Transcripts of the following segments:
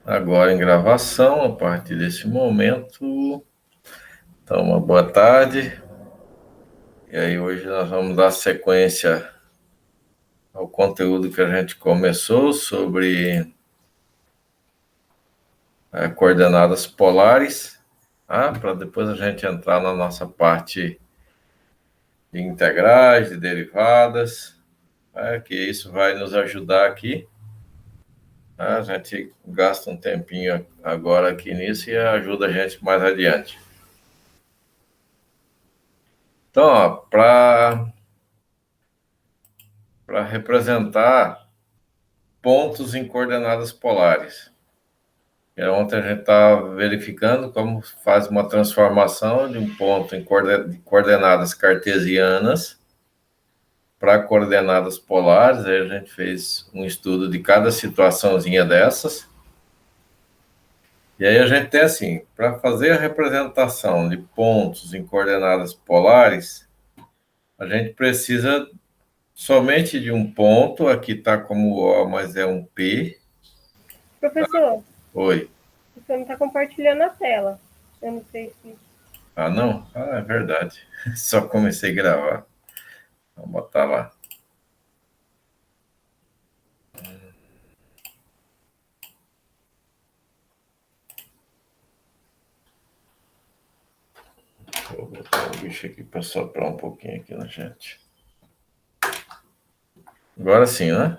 agora em gravação, a partir desse momento. Então, uma boa tarde. E aí, hoje nós vamos dar sequência ao conteúdo que a gente começou sobre coordenadas polares, para depois a gente entrar na nossa parte de integrais, de derivadas, que isso vai nos ajudar aqui. A gente gasta um tempinho agora aqui nisso e ajuda a gente mais adiante. Então, para representar pontos em coordenadas polares. Ontem a gente está verificando como faz uma transformação de um ponto em coordenadas cartesianas para coordenadas polares. Aí a gente fez um estudo de cada situaçãozinha dessas. E aí a gente tem assim, para fazer a representação de pontos em coordenadas polares, a gente precisa somente de um ponto. Aqui está como O, mas é um P. Professor, Oi. você não está compartilhando a tela. Eu não sei se... Ah, não? Ah, é verdade. Só comecei a gravar. Vou botar lá. Vou botar o bicho aqui para soprar um pouquinho aqui na gente. Agora sim, né?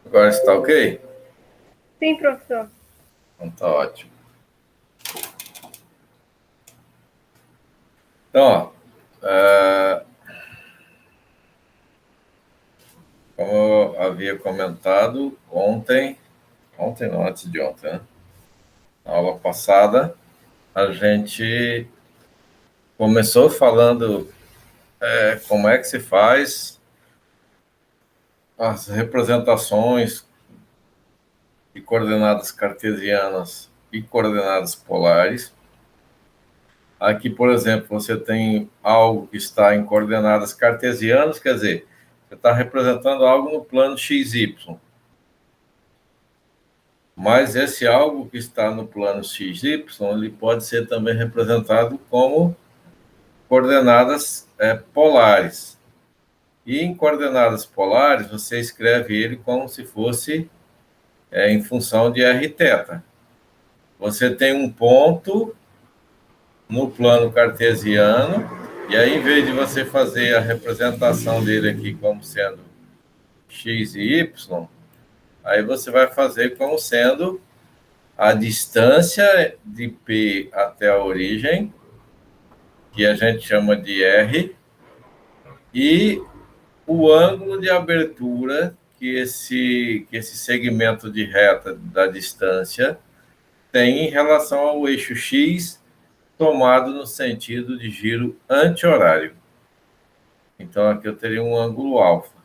Agora está ok? Sim, professor. Então tá ótimo. Então, como eu havia comentado ontem não, antes de ontem, né? Na aula passada, a gente começou falando como é que se faz as representações de coordenadas cartesianas e coordenadas polares. Aqui, por exemplo, você tem algo que está em coordenadas cartesianas, quer dizer, você está representando algo no plano XY. Mas esse algo que está no plano XY, ele pode ser também representado como coordenadas polares. E em coordenadas polares, você escreve ele como se fosse em função de r θ. Você tem um ponto no plano cartesiano, e aí, em vez de você fazer a representação dele aqui como sendo x e y, aí você vai fazer como sendo a distância de P até a origem, que a gente chama de R, e o ângulo de abertura que esse segmento de reta da distância tem em relação ao eixo X, tomado no sentido de giro anti-horário. Então, aqui eu teria um ângulo alfa.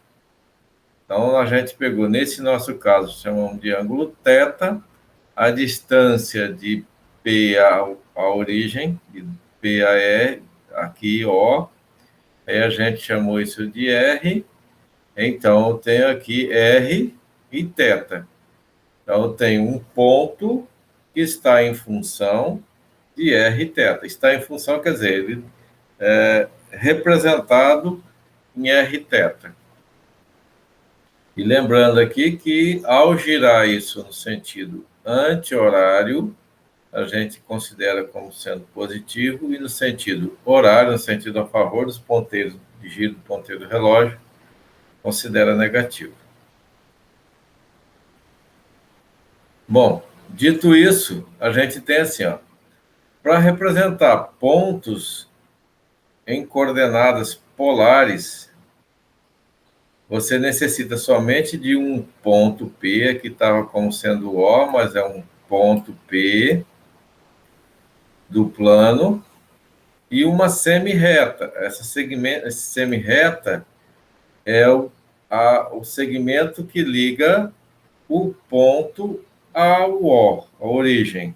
Então, a gente pegou, nesse nosso caso, chamamos de ângulo θ, a distância de P à origem, de P a E, aqui O, aí a gente chamou isso de R, então eu tenho aqui R e θ. Então, eu tenho um ponto que está em função de R e θ. Está em função, quer dizer, ele é representado em R θ. E lembrando aqui que, ao girar isso no sentido anti-horário, a gente considera como sendo positivo, e no sentido horário, no sentido a favor dos ponteiros de giro do ponteiro do relógio, considera negativo. Bom, dito isso, a gente tem assim, para representar pontos em coordenadas polares, você necessita somente de um ponto P, que estava como sendo O, mas é um ponto P do plano, e uma semi-reta. Essa semi-reta é o segmento que liga o ponto ao O, a origem.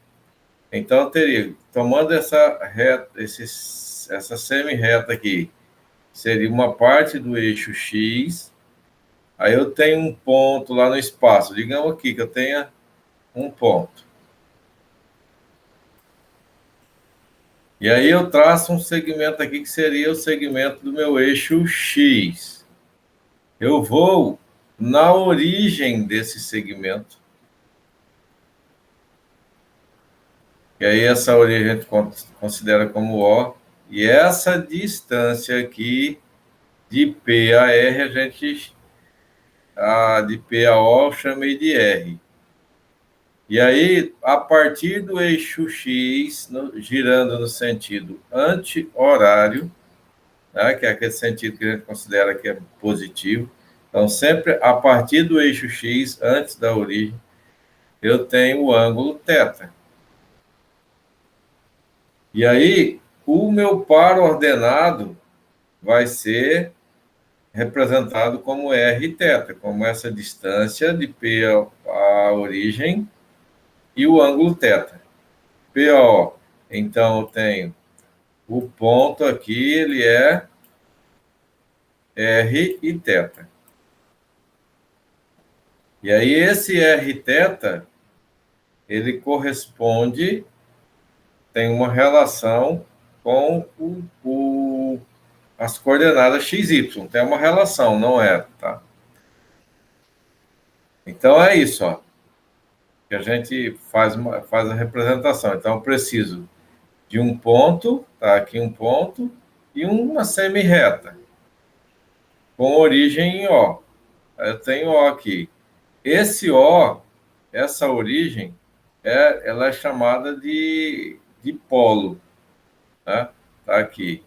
Então, eu teria, tomando essa reta, essa semi-reta aqui, seria uma parte do eixo X, aí eu tenho um ponto lá no espaço, digamos aqui que eu tenha um ponto. E aí eu traço um segmento aqui que seria o segmento do meu eixo X. Eu vou na origem desse segmento. E aí essa origem a gente considera como O. E essa distância aqui de P a R, de P a O eu chamei de R. E aí, a partir do eixo X, girando no sentido anti-horário, né, que é aquele sentido que a gente considera que é positivo. Então, sempre a partir do eixo X, antes da origem, eu tenho o ângulo θ. E aí, o meu par ordenado vai ser representado como Rθ, como essa distância de P a origem e o ângulo θ. PO, então eu tenho o ponto aqui, ele é R e θ. E aí esse Rθ, ele corresponde, tem uma relação com as coordenadas XY. Tem uma relação, não é, tá? Então é isso, ó, que a gente faz a representação. Então eu preciso de um ponto, tá aqui um ponto, e uma semi-reta, com origem em O. Eu tenho O aqui. Esse O, essa origem, ela é chamada de polo, né? Tá aqui.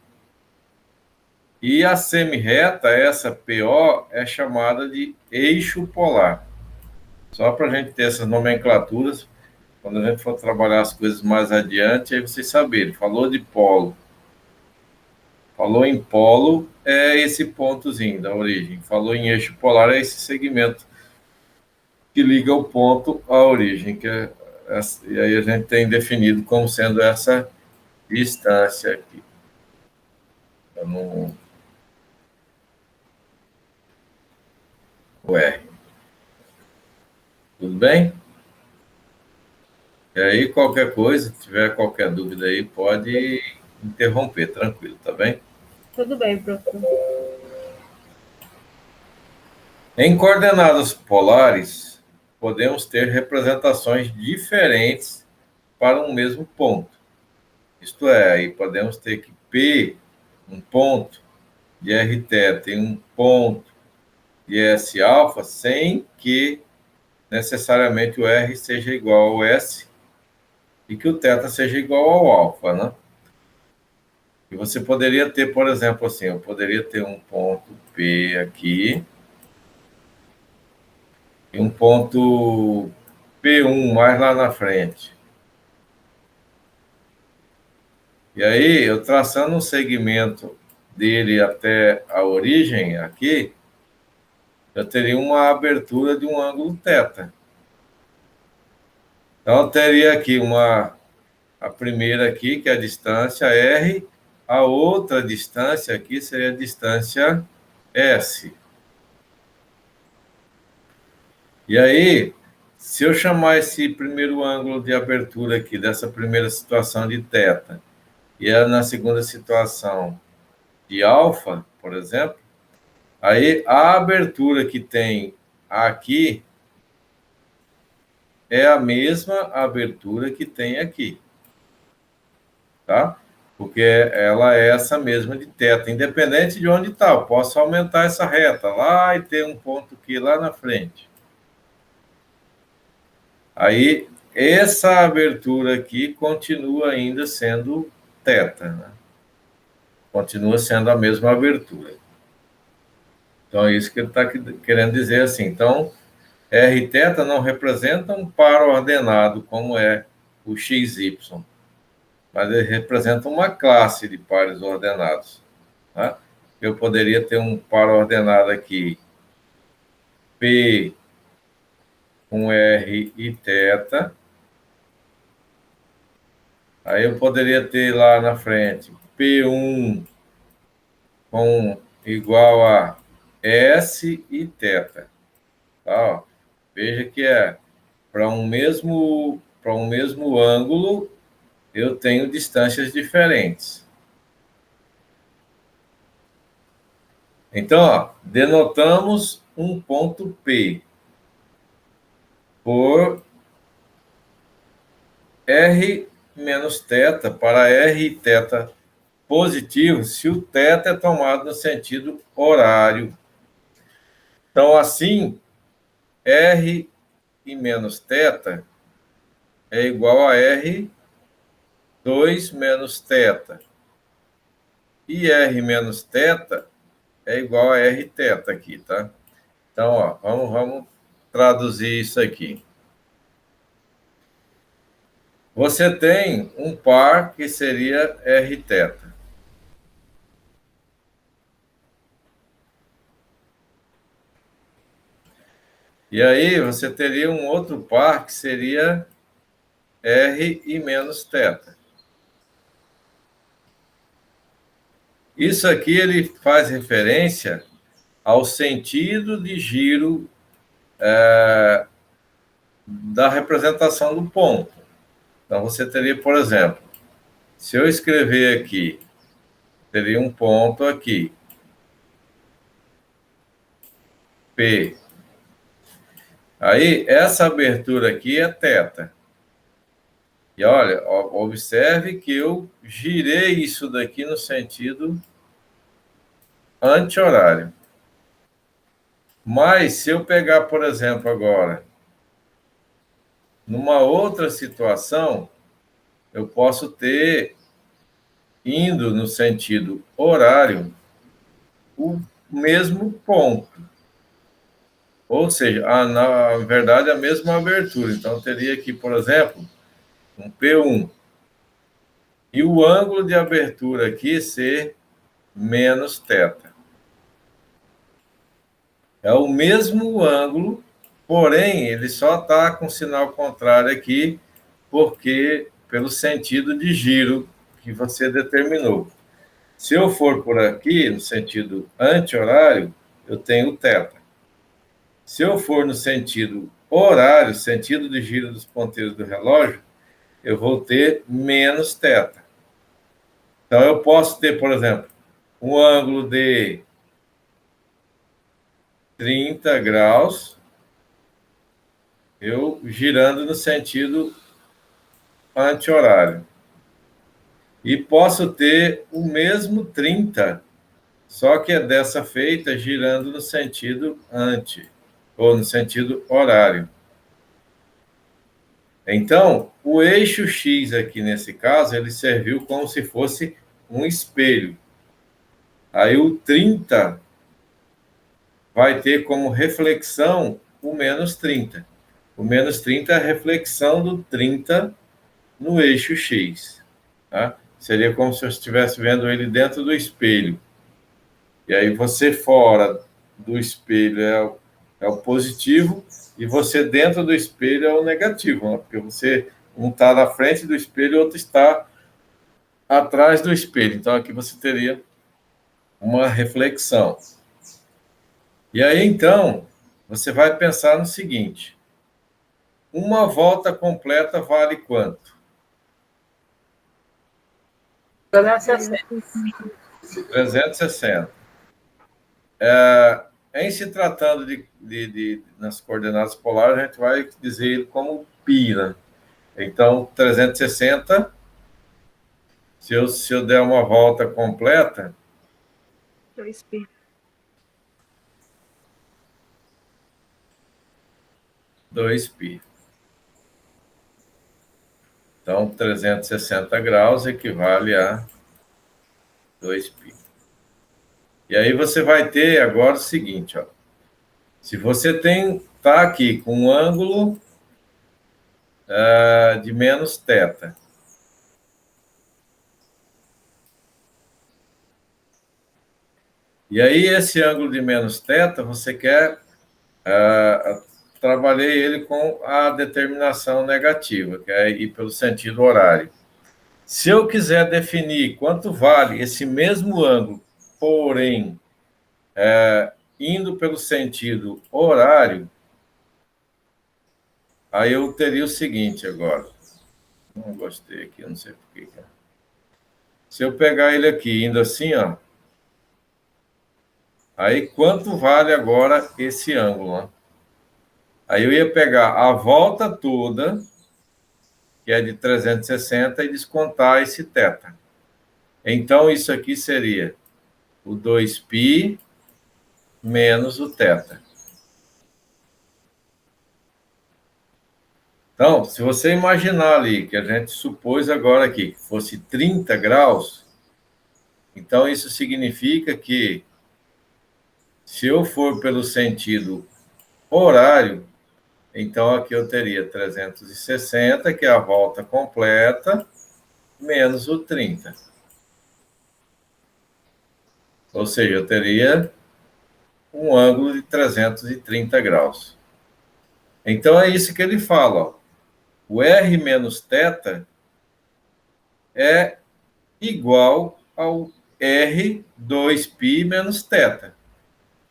E a semi-reta, essa PO, é chamada de eixo polar. Só para a gente ter essas nomenclaturas, quando a gente for trabalhar as coisas mais adiante, aí vocês saberem. Falou de polo. Falou em polo, é esse pontozinho da origem. Falou em eixo polar, é esse segmento que liga o ponto à origem, e aí a gente tem definido como sendo essa distância aqui. No o R. Tudo bem? E aí, qualquer coisa, se tiver qualquer dúvida aí, pode interromper, tranquilo, tá bem? Tudo bem, professor. Em coordenadas polares, podemos ter representações diferentes para um mesmo ponto. Isto é, aí podemos ter que P, um ponto, de Rθ tem um ponto de S alfa, sem que necessariamente o R seja igual ao S e que o θ seja igual ao alfa, né? E você poderia ter, por exemplo, assim, eu poderia ter um ponto P aqui e um ponto P1 mais lá na frente. E aí, eu traçando um segmento dele até a origem aqui, eu teria uma abertura de um ângulo θ. Então, eu teria aqui a primeira aqui, que é a distância R, a outra distância aqui seria a distância S. E aí, se eu chamar esse primeiro ângulo de abertura aqui, dessa primeira situação de θ, e na segunda situação de alfa, por exemplo, aí a abertura que tem aqui é a mesma abertura que tem aqui, tá? Porque ela é essa mesma de θ, independente de onde está. Eu posso aumentar essa reta lá e ter um ponto aqui lá na frente. Aí, essa abertura aqui continua ainda sendo θ, né? Continua sendo a mesma abertura. Então, é isso que ele está querendo dizer assim. Então, R e θ não representam um par ordenado, como é o XY, mas ele representa uma classe de pares ordenados. Tá? Eu poderia ter um par ordenado aqui, P com R e θ, Aí eu poderia ter lá na frente P1 igual a S e θ. Tá? Veja que para um mesmo ângulo, eu tenho distâncias diferentes. Então, ó, denotamos um ponto P por R menos θ para R e θ positivo, se o θ é tomado no sentido horário. Então, assim, R e menos θ é igual a R 2 menos θ. E R menos θ é igual a R θ aqui, tá? Então, ó, vamos traduzir isso aqui. Você tem um par que seria R θ. E aí você teria um outro par que seria R e menos θ. Isso aqui ele faz referência ao sentido de giro da representação do ponto. Então, você teria, por exemplo, se eu escrever aqui, teria um ponto aqui, P. Aí, essa abertura aqui é θ. E olha, observe que eu girei isso daqui no sentido anti-horário. Mas, se eu pegar, por exemplo, agora, numa outra situação, eu posso ter, indo no sentido horário, o mesmo ponto. Ou seja, na verdade, a mesma abertura. Então, teria aqui, por exemplo, um P1. E o ângulo de abertura aqui ser menos θ. É o mesmo ângulo, porém, ele só está com sinal contrário aqui, porque pelo sentido de giro que você determinou. Se eu for por aqui, no sentido anti-horário, eu tenho θ. Se eu for no sentido horário, sentido de giro dos ponteiros do relógio, eu vou ter menos θ. Então, eu posso ter, por exemplo, um ângulo de 30 graus, eu girando no sentido anti-horário. E posso ter o mesmo 30, só que é dessa feita girando no sentido anti, ou no sentido horário. Então, o eixo X aqui, nesse caso, ele serviu como se fosse um espelho. Aí o 30 vai ter como reflexão o menos 30. O menos 30 é a reflexão do 30 no eixo X. Tá? Seria como se eu estivesse vendo ele dentro do espelho. E aí você fora do espelho é o positivo e você dentro do espelho é o negativo, né? Porque você um está na frente do espelho e o outro está atrás do espelho. Então aqui você teria uma reflexão. E aí então você vai pensar no seguinte: uma volta completa vale quanto? 360. Em se tratando nas coordenadas polares, a gente vai dizer ele como π, né? Então, 360, se eu der uma volta completa... 2π. 2π. Então, 360 graus equivale a 2π. E aí você vai ter agora o seguinte, ó. Se você está aqui com um ângulo de menos θ, e aí esse ângulo de menos θ, você quer trabalhei ele com a determinação negativa, que é ir pelo sentido horário. Se eu quiser definir quanto vale esse mesmo ângulo, porém, indo pelo sentido horário, aí eu teria o seguinte agora. Não gostei aqui, eu não sei porquê. Se eu pegar ele aqui, indo assim, ó, aí quanto vale agora esse ângulo, ó? Aí eu ia pegar a volta toda, que é de 360, e descontar esse θ. Então, isso aqui seria o 2π menos o θ. Então, se você imaginar ali, que a gente supôs agora aqui, que fosse 30 graus, então isso significa que, se eu for pelo sentido horário, então aqui eu teria 360, que é a volta completa, menos o 30. Ou seja, eu teria um ângulo de 330 graus. Então é isso que ele fala, ó. O R menos θ é igual ao R 2π menos θ.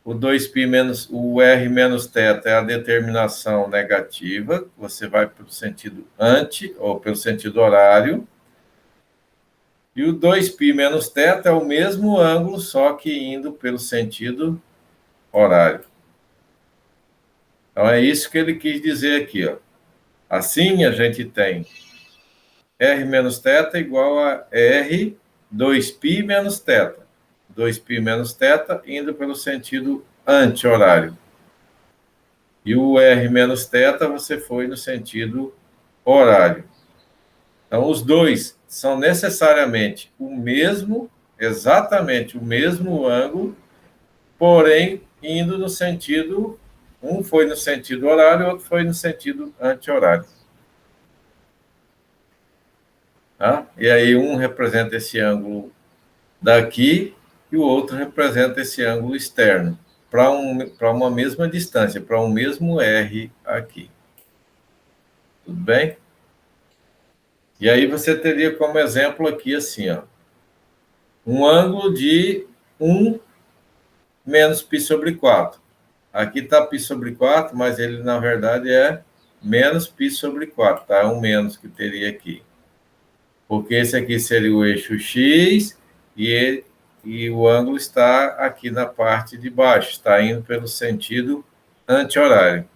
O 2π menos o R menos θ é a determinação negativa, você vai pelo sentido anti, ou pelo sentido horário, e o 2π menos θ é o mesmo ângulo, só que indo pelo sentido horário. Então é isso que ele quis dizer aqui, ó. Assim a gente tem R menos θ igual a R 2π menos θ. 2π menos θ indo pelo sentido anti-horário. E o R menos θ você foi no sentido horário. Então, os dois são necessariamente o mesmo, exatamente o mesmo ângulo, porém indo no sentido, um foi no sentido horário, outro foi no sentido anti-horário. Tá? E aí um representa esse ângulo daqui e o outro representa esse ângulo externo, para uma mesma distância, para um mesmo R aqui. Tudo bem? E aí você teria como exemplo aqui assim, ó, um ângulo de 1 menos π sobre 4. Aqui está π sobre 4, mas ele na verdade é menos π sobre 4, tá? É um menos que teria aqui. Porque esse aqui seria o eixo X e o ângulo está aqui na parte de baixo, está indo pelo sentido anti-horário.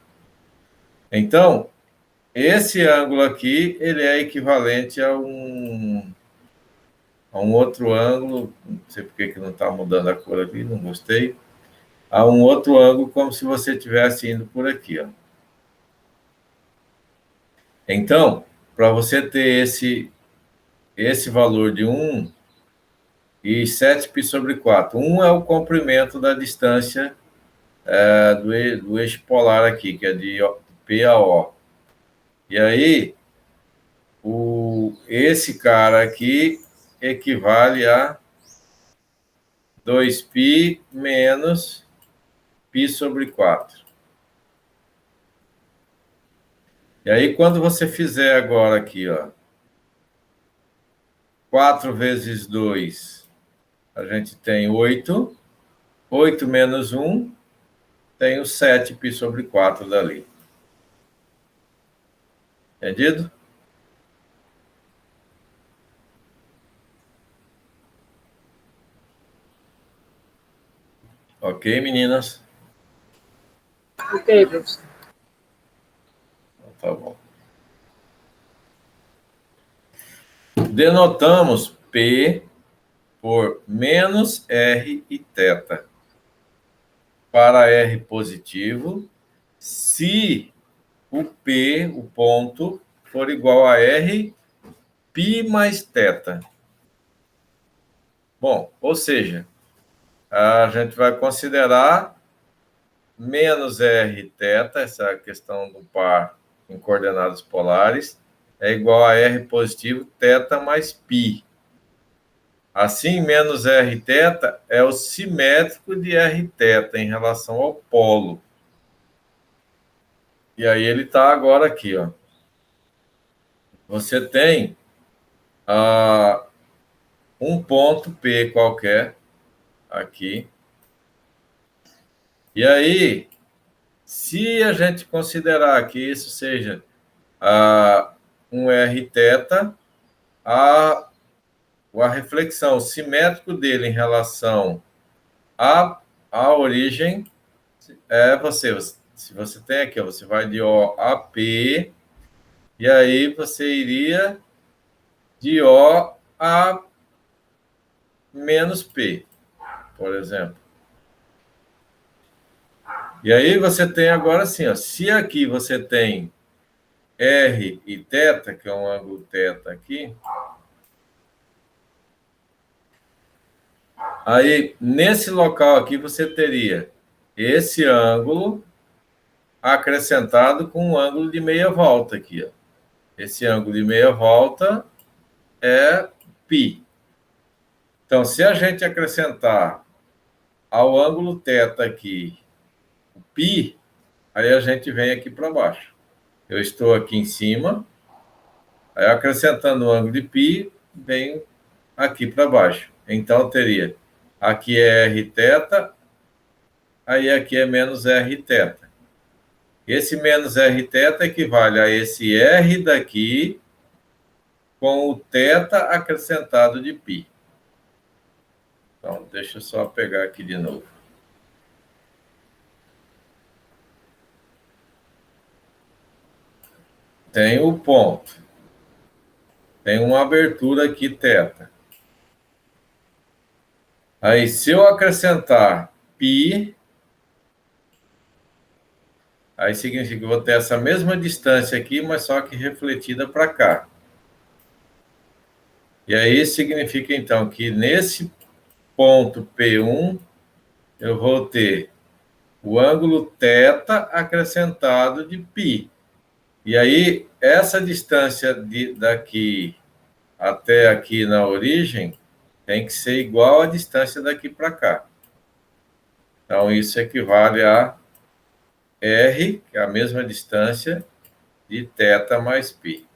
Então, esse ângulo aqui, ele é equivalente a um outro ângulo, não sei por que não está mudando a cor aqui, não gostei, a um outro ângulo como se você estivesse indo por aqui, ó. Então, para você ter esse valor de 1 e 7π sobre 4, 1 é o comprimento da distância do eixo polar aqui, que é de P a O. E aí, esse cara aqui equivale a 2π menos π sobre 4. E aí, quando você fizer agora aqui, ó, 4 vezes 2, a gente tem 8. 8 menos 1, tem o 7π sobre 4 dali. Entendido? Ok, meninas? Ok, professor. Então, tá bom. Denotamos P por menos R e θ para R positivo, se o P, o ponto, for igual a R, π mais θ. Bom, ou seja, a gente vai considerar menos R θ, essa questão do par em coordenadas polares, é igual a R positivo θ mais π. Assim, menos R θ é o simétrico de R θ em relação ao polo. E aí ele está agora aqui, ó. Você tem um ponto P qualquer aqui. E aí, se a gente considerar que isso seja um R θ, a reflexão simétrico dele em relação à origem se você tem aqui, você vai de O a P, e aí você iria de O a menos P, por exemplo. E aí você tem agora assim, ó, se aqui você tem R e θ, que é um ângulo θ aqui, aí nesse local aqui você teria esse ângulo acrescentado com um ângulo de meia volta aqui, ó. Esse ângulo de meia volta é π. Então, se a gente acrescentar ao ângulo θ aqui o π, aí a gente vem aqui para baixo. Eu estou aqui em cima, aí acrescentando o ângulo de π, vem aqui para baixo. Então, teria aqui é Rθ, aí aqui é menos Rθ. Esse menos Rθ equivale a esse R daqui com o θ acrescentado de π. Então, deixa eu só pegar aqui de novo. Tem o ponto. Tem uma abertura aqui, θ. Aí, se eu acrescentar π, aí significa que eu vou ter essa mesma distância aqui, mas só que refletida para cá. E aí significa, então, que nesse ponto P1, eu vou ter o ângulo θ acrescentado de π. E aí, essa distância daqui até aqui na origem tem que ser igual à distância daqui para cá. Então, isso equivale a R, que é a mesma distância, de θ mais π.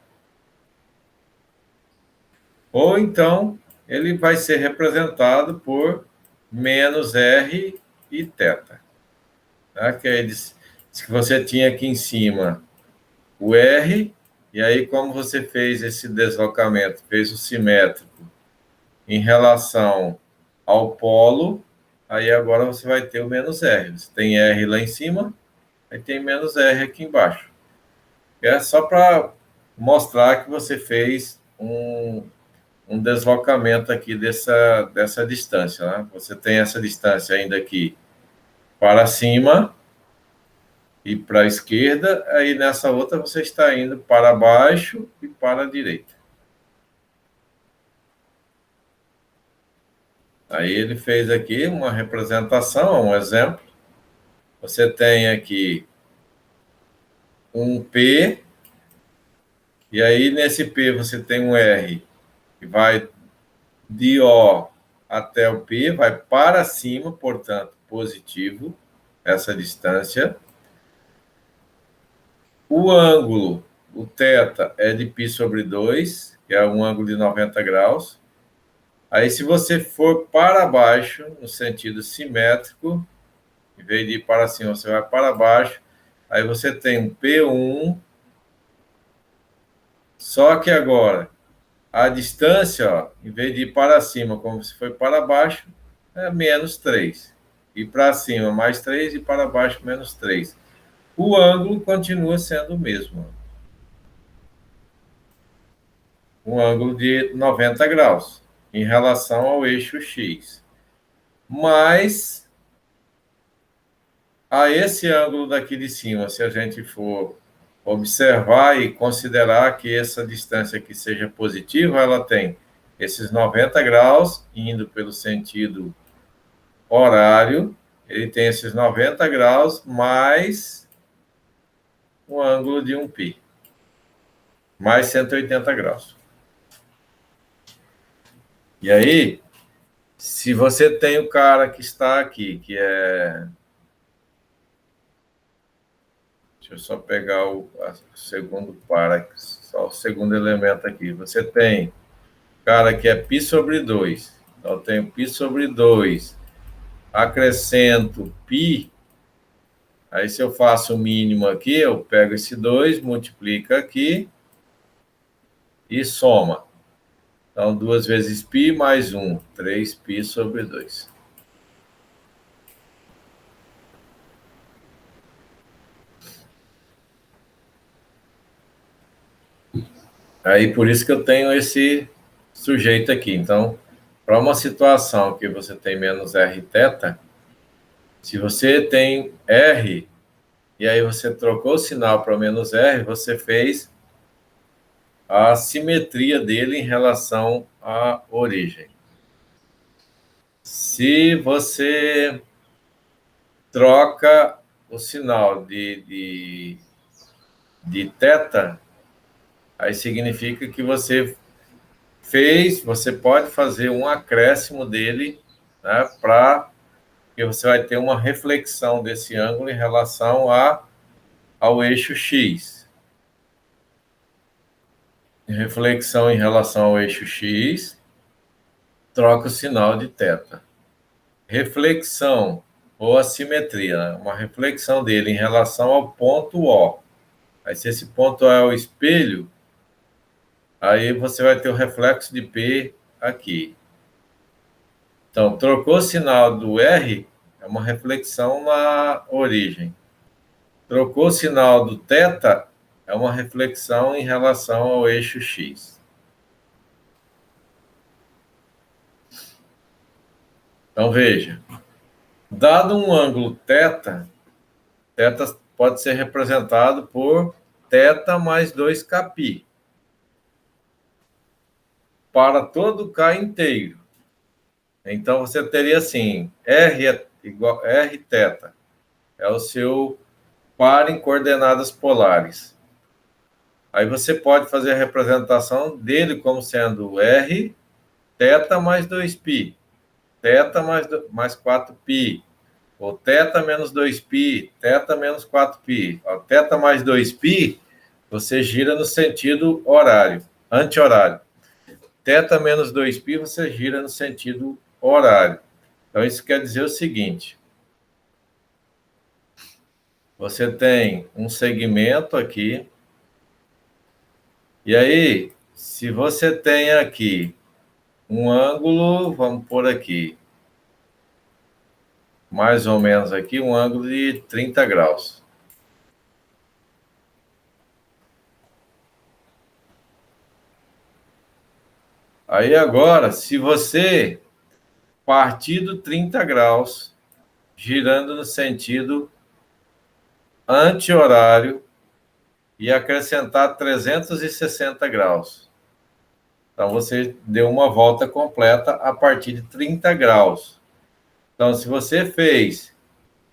Ou então, ele vai ser representado por menos R e θ. Tá? Que aí diz que você tinha aqui em cima o R, e aí como você fez esse deslocamento, fez o simétrico em relação ao polo, aí agora você vai ter o menos R. Você tem R lá em cima, aí tem menos R aqui embaixo. É só para mostrar que você fez um deslocamento aqui dessa distância, né? Você tem essa distância ainda aqui para cima e para a esquerda, aí nessa outra você está indo para baixo e para a direita. Aí ele fez aqui uma representação, um exemplo. Você tem aqui um P, e aí nesse P você tem um R, que vai de O até o P, vai para cima, portanto, positivo, essa distância. O ângulo, o θ, é de π sobre 2, que é um ângulo de 90 graus. Aí, se você for para baixo, no sentido simétrico, em vez de ir para cima, você vai para baixo, aí você tem um P1, só que agora, a distância, ó, em vez de ir para cima, como se foi para baixo, é menos 3. E para cima, mais 3, e para baixo, menos 3. O ângulo continua sendo o mesmo. Um ângulo de 90 graus em relação ao eixo X. Mas a esse ângulo daqui de cima, se a gente for observar e considerar que essa distância aqui seja positiva, ela tem esses 90 graus indo pelo sentido horário, ele tem esses 90 graus mais um ângulo de 1π, mais 180 graus. E aí, se você tem o cara que está aqui, que é... Deixa eu só pegar o segundo par, só o segundo elemento aqui. Você tem cara que é π sobre 2. Então, eu tenho π sobre 2. Acrescento π. Aí, se eu faço o mínimo aqui, eu pego esse 2, multiplica aqui e soma. Então, 2 vezes π mais 1, 3π sobre 2. Aí, por isso que eu tenho esse sujeito aqui. Então, para uma situação que você tem menos r θ, se você tem r, e aí você trocou o sinal para menos r, você fez a simetria dele em relação à origem. Se você troca o sinal de θ, aí significa que você pode fazer um acréscimo dele, né, para que você vai ter uma reflexão desse ângulo em relação ao eixo X. Reflexão em relação ao eixo X, troca o sinal de θ. Reflexão ou assimetria, né? Uma reflexão dele em relação ao ponto O. Aí, se esse ponto O é o espelho, aí você vai ter o reflexo de P aqui. Então, trocou o sinal do R, é uma reflexão na origem. Trocou o sinal do θ, é uma reflexão em relação ao eixo X. Então, veja. Dado um ângulo θ, θ pode ser representado por θ mais 2kπ. Para todo K inteiro. Então, você teria assim, R é igual R θ. É o seu par em coordenadas polares. Aí você pode fazer a representação dele como sendo R θ mais 2π. θ mais 4π. Ou θ menos 2π. θ menos 4π. Ó, θ mais 2π, você gira no sentido horário, anti-horário. Θ menos 2π, você gira no sentido horário. Então, isso quer dizer o seguinte. Você tem um segmento aqui. E aí, se você tem aqui um ângulo, vamos pôr aqui, mais ou menos aqui, um ângulo de 30 graus. Aí agora, se você partir do 30 graus, girando no sentido anti-horário e acrescentar 360 graus. Então, você deu uma volta completa a partir de 30 graus. Então, se você fez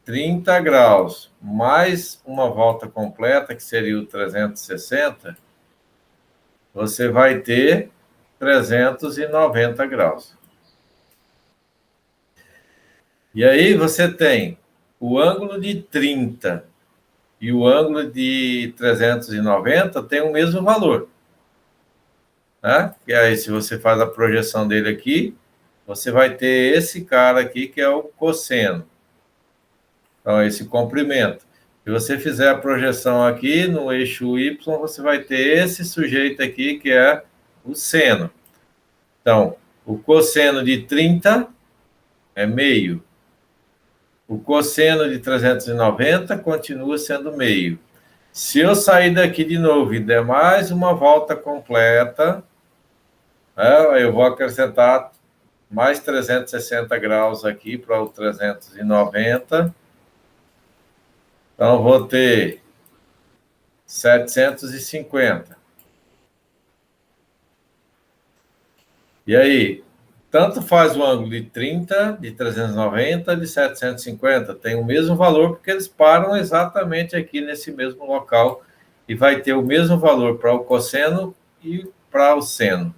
30 graus mais uma volta completa, que seria o 360, você vai ter 390 graus. E aí você tem o ângulo de 30 e o ângulo de 390 tem o mesmo valor. Né? E aí, se você faz a projeção dele aqui, você vai ter esse cara aqui, que é o cosseno. Então, esse comprimento. Se você fizer a projeção aqui no eixo Y, você vai ter esse sujeito aqui, que é o seno. Então, o cosseno de 30 é meio. O cosseno de 390 continua sendo meio. Se eu sair daqui de novo e der mais uma volta completa, né, eu vou acrescentar mais 360 graus aqui para o 390. Então, eu vou ter 750. E aí, tanto faz o ângulo de 30, de 390, de 750. Tem o mesmo valor, porque eles param exatamente aqui nesse mesmo local. E vai ter o mesmo valor para o cosseno e para o seno.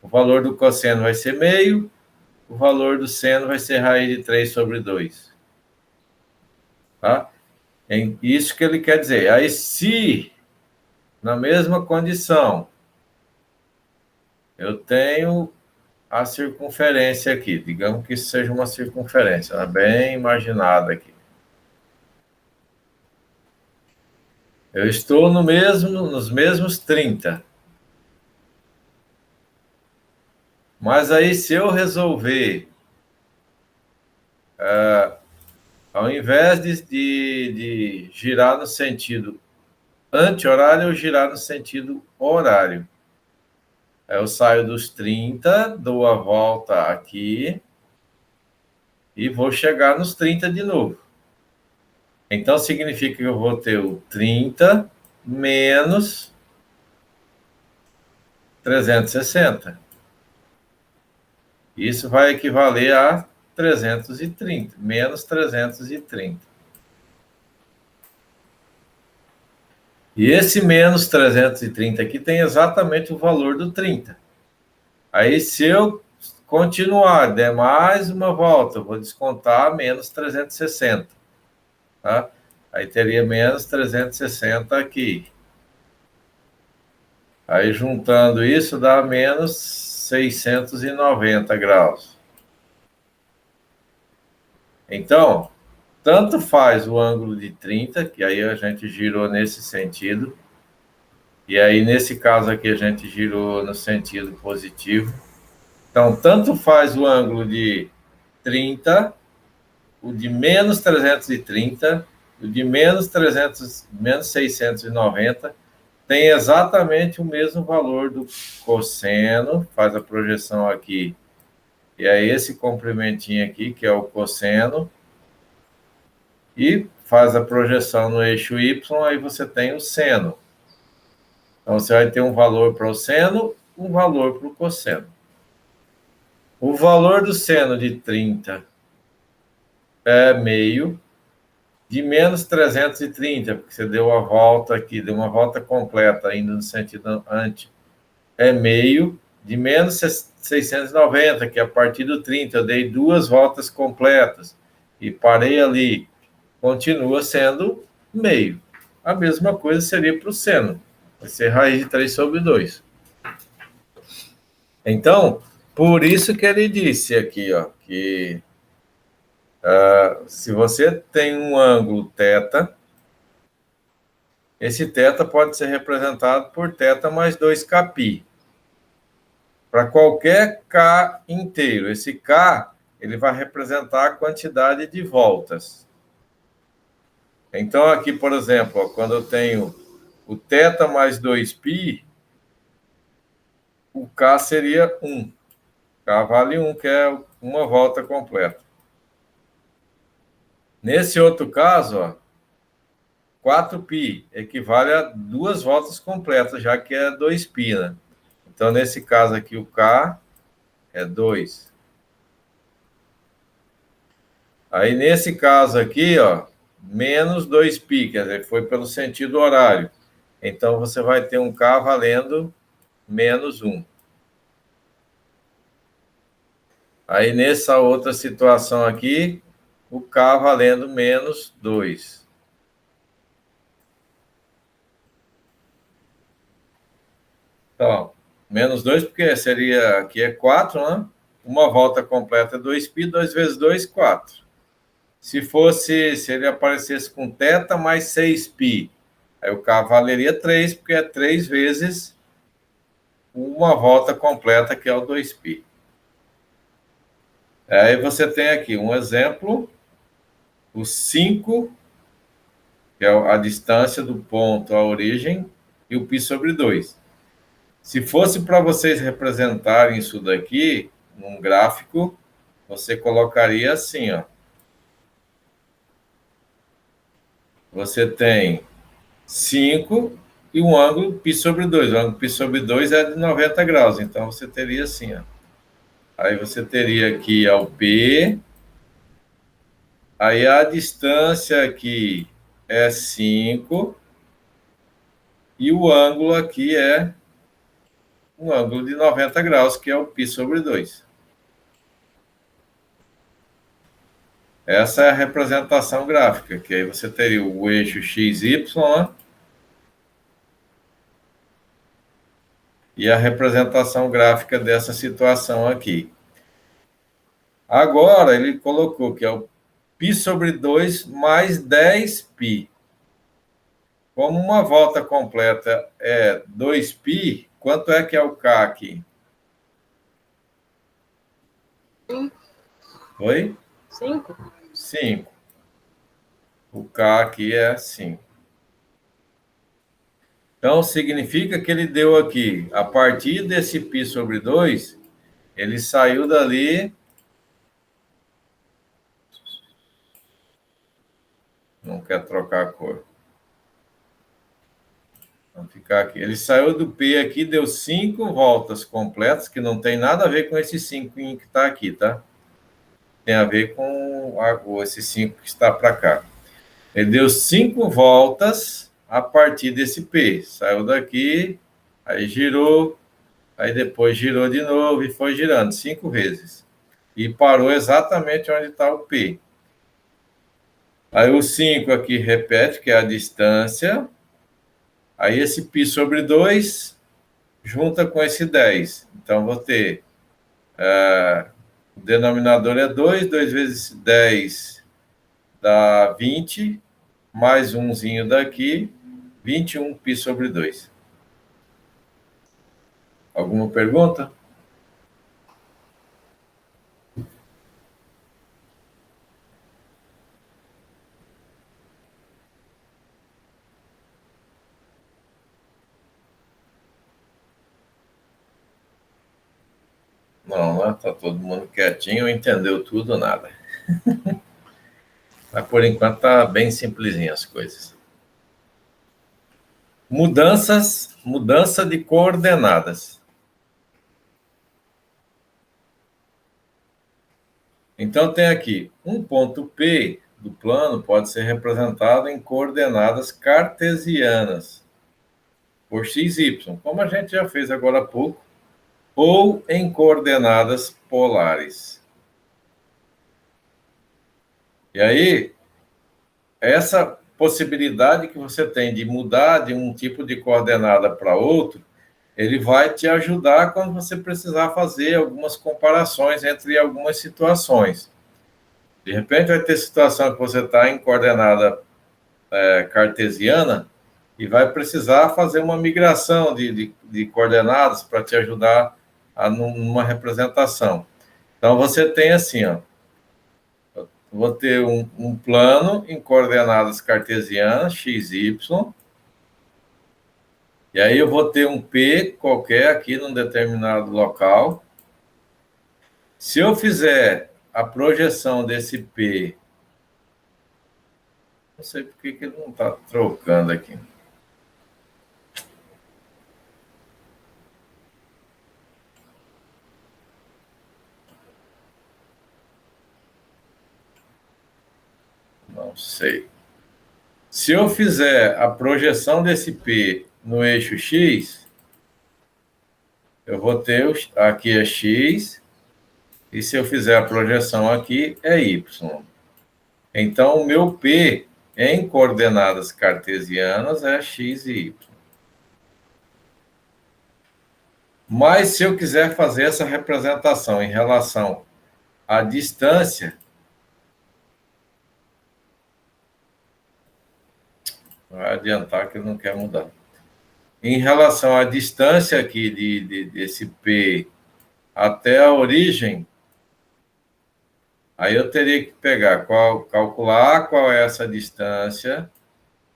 O valor do cosseno vai ser meio, o valor do seno vai ser raiz de 3 sobre 2. Tá? É isso que ele quer dizer. Aí, se, na mesma condição, eu tenho a circunferência aqui. Digamos que isso seja uma circunferência, ela é bem imaginada aqui. Eu estou nos mesmos 30. Mas aí, se eu resolver, ao invés de girar no sentido anti-horário, eu girar no sentido horário. Eu saio dos 30, dou a volta aqui e vou chegar nos 30 de novo. Então, significa que eu vou ter o 30 menos 360. Isso vai equivaler a 330, menos 330. E esse menos 330 aqui tem exatamente o valor do 30. Aí, se eu continuar, der mais uma volta, eu vou descontar menos 360. Tá? Aí teria menos 360 aqui. Aí, juntando isso, dá menos 690 graus. Então, tanto faz o ângulo de 30, que aí a gente girou nesse sentido, e aí, nesse caso aqui, a gente girou no sentido positivo. Então, tanto faz o ângulo de 30, o de menos 330, o de menos 690, tem exatamente o mesmo valor do cosseno, faz a projeção aqui, e é esse comprimentinho aqui, que é o cosseno, e faz a projeção no eixo Y, aí você tem o seno. Então, você vai ter um valor para o seno, um valor para o cosseno. O valor do seno de 30 é meio, de menos 330, porque você deu a volta aqui, deu uma volta completa, indo no sentido anti, é meio, de menos 690, que é a partir do 30, eu dei duas voltas completas e parei ali, continua sendo meio. A mesma coisa seria para o seno, vai ser raiz de 3 sobre 2. Então, por isso que ele disse aqui, ó, que se você tem um ângulo θ, esse θ pode ser representado por θ mais 2kπ. Para qualquer k inteiro. Esse k ele vai representar a quantidade de voltas. Então, aqui, por exemplo, ó, quando eu tenho o θ mais 2π, o k seria 1. K vale 1, que é uma volta completa. Nesse outro caso, ó, 4π equivale a duas voltas completas, já que é 2π, né? Então, nesse caso aqui, o K é 2. Aí, nesse caso aqui, ó, menos 2π, quer dizer, foi pelo sentido horário. Então, você vai ter um K valendo menos 1. Aí, nessa outra situação aqui, o K valendo menos 2. Então, menos 2, porque seria, aqui é 4, né? Uma volta completa é 2π, 2 vezes 2, 4. Se ele aparecesse com θ mais 6π, aí o K valeria 3, porque é 3 vezes uma volta completa, que é o 2π. Aí você tem aqui um exemplo, o 5, que é a distância do ponto à origem, e o π sobre 2. Se fosse para vocês representarem isso daqui num gráfico, você colocaria assim, ó. Você tem 5 e um ângulo π sobre 2. O ângulo π sobre 2 é de 90 graus, então você teria assim, ó. Aí você teria aqui o P, aí a distância aqui é 5 e o ângulo aqui é um ângulo de 90 graus, que é o π sobre 2. Essa é a representação gráfica, que aí você teria o eixo XY, e a representação gráfica dessa situação aqui. Agora, ele colocou que é o π sobre 2 mais 10π. Como uma volta completa é 2π, quanto é que é o K aqui? 5. Oi? 5. 5. O K aqui é 5. Então, significa que ele deu aqui, a partir desse π sobre 2, ele saiu dali... Não quer trocar a cor. Vamos ficar aqui. Ele saiu do P aqui, deu 5 voltas completas, que não tem nada a ver com esse 5 que está aqui, tá? Tem a ver com esse 5 que está para cá. Ele deu 5 voltas a partir desse P. Saiu daqui, aí girou, aí depois girou de novo e foi girando 5 vezes. E parou exatamente onde está o P. Aí o 5 aqui repete, que é a distância. Aí esse π sobre 2 junta com esse 10. Então, vou ter... o denominador é 2, 2 vezes 10 dá 20, mais umzinho daqui, 21 π sobre 2. Alguma pergunta? Não, né? Tá todo mundo quietinho, entendeu tudo, nada. Mas por enquanto tá bem simplesinho as coisas. Mudança de coordenadas. Então tem aqui, um ponto P do plano pode ser representado em coordenadas cartesianas por x, y, como a gente já fez agora há pouco, ou em coordenadas polares. E aí, essa possibilidade que você tem de mudar de um tipo de coordenada para outro, ele vai te ajudar quando você precisar fazer algumas comparações entre algumas situações. De repente, vai ter situação que você está em coordenada cartesiana e vai precisar fazer uma migração de coordenadas para te ajudar numa representação. Então, você tem assim, ó, vou ter um plano em coordenadas cartesianas, x, y, e aí eu vou ter um P qualquer aqui num determinado local. Se eu fizer a projeção desse P, não sei por que ele não está trocando aqui. Não sei. Se eu fizer a projeção desse P no eixo X, eu vou ter aqui é X, e se eu fizer a projeção aqui é Y. Então, o meu P em coordenadas cartesianas é X e Y. Mas se eu quiser fazer essa representação em relação à distância, vai adiantar que ele não quer mudar. Em relação à distância aqui desse P até a origem, aí eu teria que pegar, calcular qual é essa distância,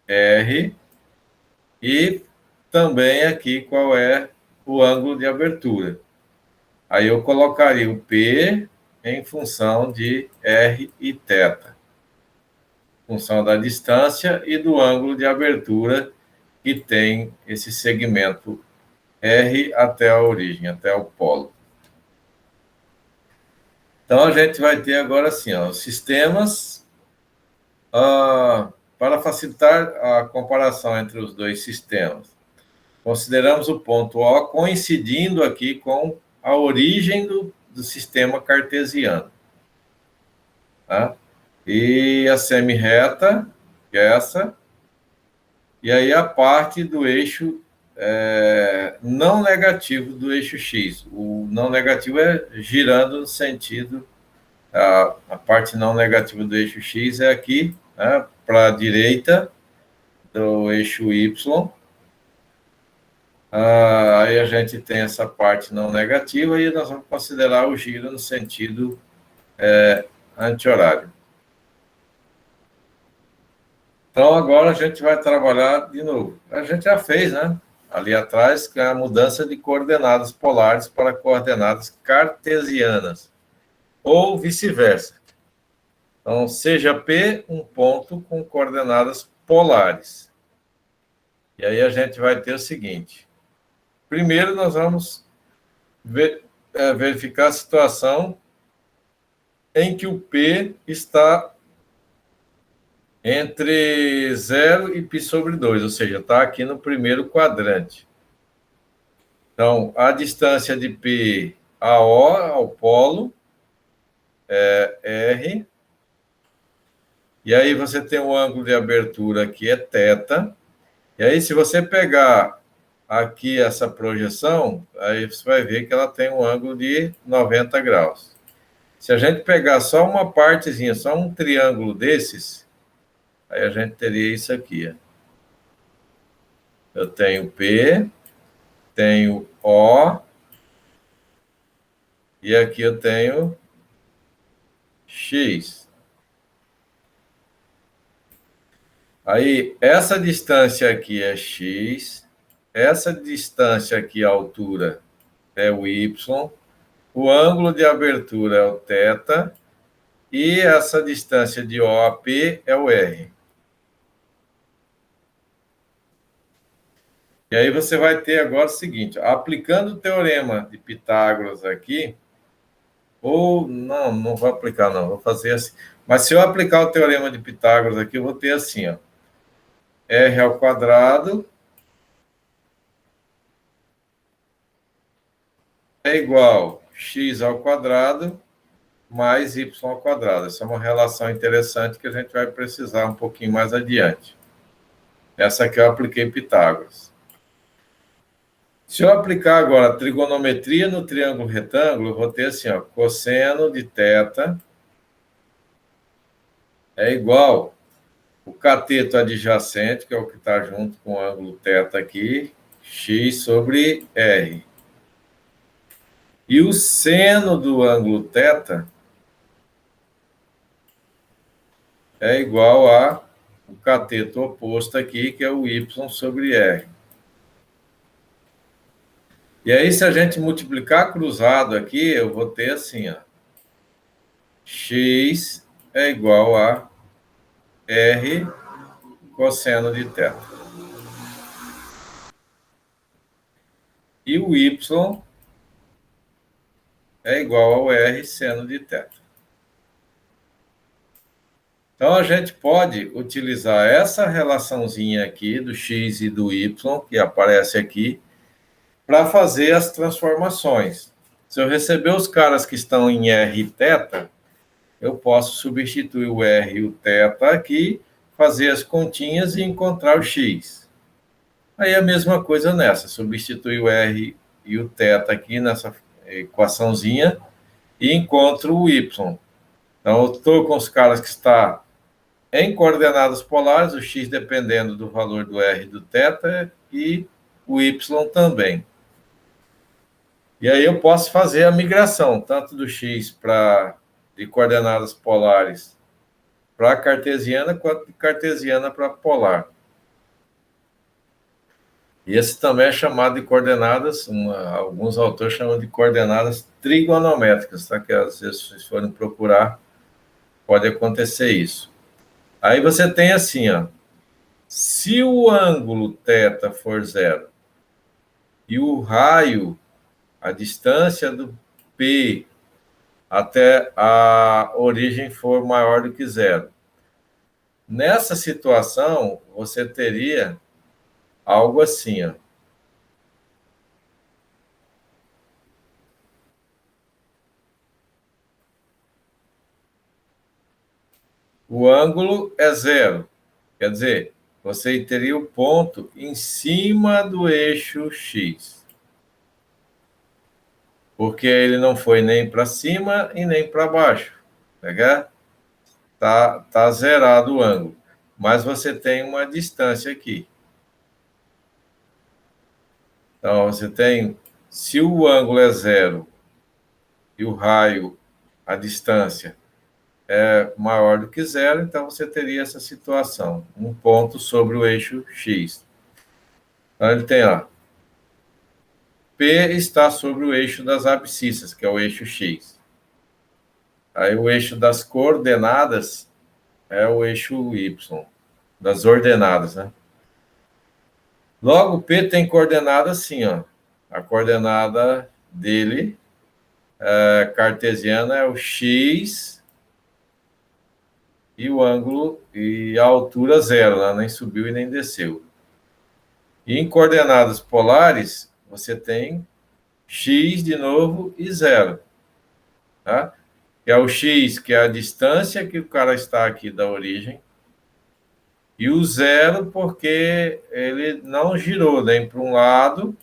R, e também aqui qual é o ângulo de abertura. Aí eu colocaria o P em função de R e θ, função da distância e do ângulo de abertura que tem esse segmento R até a origem, até o polo. Então, a gente vai ter agora assim, ó, sistemas para facilitar a comparação entre os dois sistemas. Consideramos o ponto O coincidindo aqui com a origem do sistema cartesiano. Tá? E a semi-reta, que é essa, e aí a parte do eixo não negativo do eixo X. O não negativo é girando no sentido, a parte não negativa do eixo X é aqui, né, para a direita do eixo Y. Aí a gente tem essa parte não negativa e nós vamos considerar o giro no sentido anti-horário. Então, agora a gente vai trabalhar de novo. A gente já fez, né? Ali atrás, que é a mudança de coordenadas polares para coordenadas cartesianas, ou vice-versa. Então, seja P um ponto com coordenadas polares. E aí a gente vai ter o seguinte. Primeiro, nós vamos verificar a situação em que o P está entre 0 e π sobre 2, ou seja, está aqui no primeiro quadrante. Então, a distância de P a O, ao polo, é R. E aí você tem o ângulo de abertura aqui, é θ. E aí, se você pegar aqui essa projeção, aí você vai ver que ela tem um ângulo de 90 graus. Se a gente pegar só uma partezinha, só um triângulo desses, aí a gente teria isso aqui. Eu tenho P, tenho O, e aqui eu tenho X. Aí, essa distância aqui é X, essa distância aqui, a altura, é o Y, o ângulo de abertura é o θ, e essa distância de O a P é o R. E aí você vai ter agora o seguinte, aplicando o teorema de Pitágoras aqui, ou não vou aplicar não, vou fazer assim. Mas se eu aplicar o teorema de Pitágoras aqui, eu vou ter assim, ó, R ao quadrado é igual a x ao quadrado mais y ao quadrado. Essa é uma relação interessante que a gente vai precisar um pouquinho mais adiante. Essa aqui eu apliquei Pitágoras. Se eu aplicar agora a trigonometria no triângulo retângulo, eu vou ter assim, ó, cosseno de θ é igual o cateto adjacente, que é o que está junto com o ângulo θ aqui, x sobre r. E o seno do ângulo θ é igual a o cateto oposto aqui, que é o y sobre r. E aí, se a gente multiplicar cruzado aqui, eu vou ter assim, ó, x é igual a r cosseno de θ. E o y é igual ao r seno de θ. Então, a gente pode utilizar essa relaçãozinha aqui do x e do y, que aparece aqui, para fazer as transformações. Se eu receber os caras que estão em r e θ, eu posso substituir o r e o θ aqui, fazer as continhas e encontrar o x. Aí a mesma coisa nessa, substituir o r e o θ aqui nessa equaçãozinha e encontro o y. Então, eu estou com os caras que estão em coordenadas polares, o x dependendo do valor do r e do θ e o y também. E aí eu posso fazer a migração, tanto do x de coordenadas polares para cartesiana, quanto de cartesiana para polar. E esse também é chamado de coordenadas, alguns autores chamam de coordenadas trigonométricas, tá? Que às vezes, se vocês forem procurar, pode acontecer isso. Aí você tem assim, ó, se o ângulo θ for zero e o raio, a distância do P até a origem for maior do que zero. Nessa situação, você teria algo assim, ó. O ângulo é zero. Quer dizer, você teria o ponto em cima do eixo X. Porque ele não foi nem para cima e nem para baixo. Tá zerado o ângulo. Mas você tem uma distância aqui. Então, você tem... Se o ângulo é zero e o raio, a distância, é maior do que zero, então você teria essa situação. Um ponto sobre o eixo X. Então, ele tem, ó, P está sobre o eixo das abscissas, que é o eixo X. Aí o eixo das coordenadas é o eixo Y, das ordenadas, né? Logo, P tem coordenada assim, ó. A coordenada dele, cartesiana, é o X e o ângulo e a altura zero, né? Nem subiu e nem desceu. E em coordenadas polares, você tem X de novo e zero, tá? Que é o X, que é a distância que o cara está aqui da origem, e o zero porque ele não girou nem para um lado,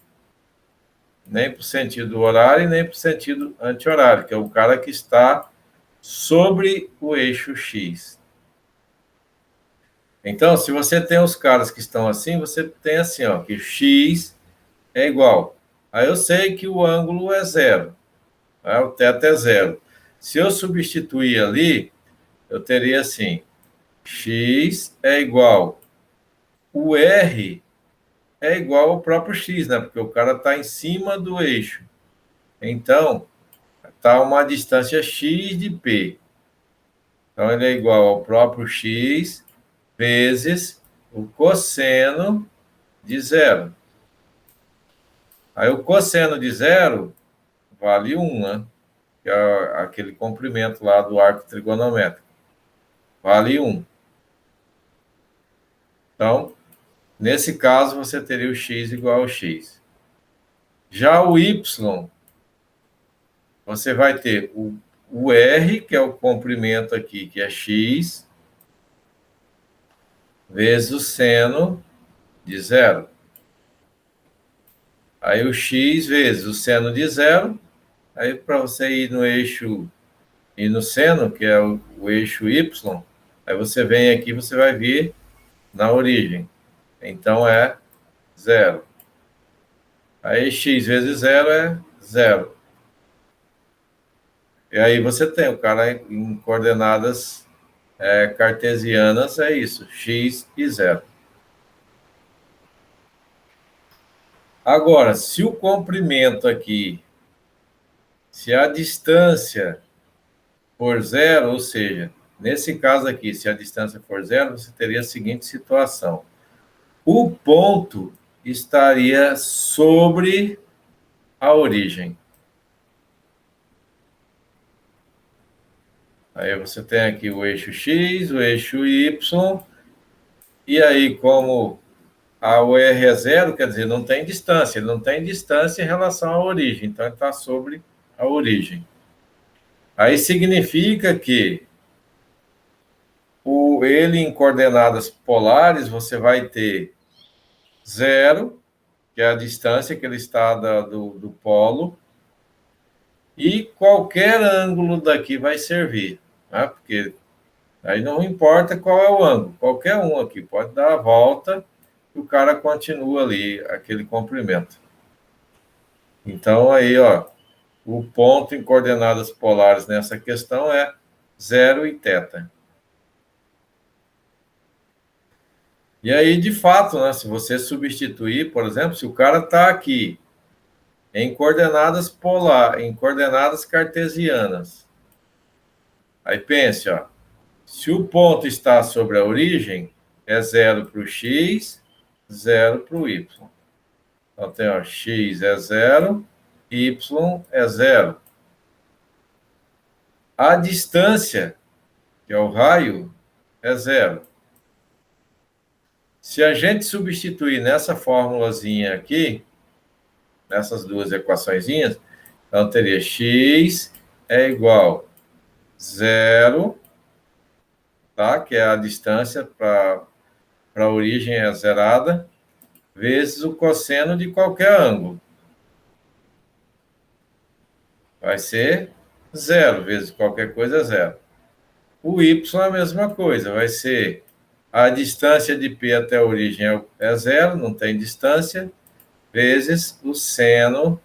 nem para o sentido horário, nem para o sentido anti-horário, que é o cara que está sobre o eixo X. Então, se você tem os caras que estão assim, você tem assim, ó, que X é igual. Aí eu sei que o ângulo é zero, né? O θ é zero. Se eu substituir ali, eu teria assim, X é igual. O R é igual ao próprio X, né? Porque o cara está em cima do eixo. Então, está uma distância X de P. Então, ele é igual ao próprio X vezes o cosseno de zero. Aí, o cosseno de zero vale 1, né? Que é aquele comprimento lá do arco trigonométrico. Vale 1. Então, nesse caso, você teria o x igual ao x. Já o y, você vai ter o r, que é o comprimento aqui, que é x, vezes o seno de zero. Aí o x vezes o seno de zero. Aí, para você ir no eixo e no seno, que é o eixo y, aí você vem aqui, você vai vir na origem. Então, é zero. Aí, x vezes zero é zero. E aí você tem o cara em coordenadas cartesianas, é isso, x e zero. Agora, se o comprimento aqui, se a distância for zero, ou seja, nesse caso aqui, se a distância for zero, você teria a seguinte situação. O ponto estaria sobre a origem. Aí você tem aqui o eixo X, o eixo Y, e aí como o R é zero, quer dizer, não tem distância, ele não tem distância em relação à origem, então ele está sobre a origem. Aí significa que ele em coordenadas polares, você vai ter zero, que é a distância que ele está do polo, e qualquer ângulo daqui vai servir, né? Porque aí não importa qual é o ângulo, qualquer um aqui pode dar a volta e o cara continua ali, aquele comprimento. Então, aí, ó, o ponto em coordenadas polares nessa questão é 0 e θ. E aí, de fato, né, se você substituir, por exemplo, se o cara está aqui em coordenadas polares, em coordenadas cartesianas, aí pense, ó, se o ponto está sobre a origem, é 0 para o x, 0 para o y. Então, tem, ó, x é 0, y é 0. A distância, que é o raio, é 0. Se a gente substituir nessa formulazinha aqui, nessas duas equaçõezinhas, então teria x é igual a 0, tá? Que é a distância para para a origem é zerada, vezes o cosseno de qualquer ângulo. Vai ser zero, vezes qualquer coisa é zero. O y é a mesma coisa, vai ser a distância de P até a origem é zero, não tem distância, vezes o seno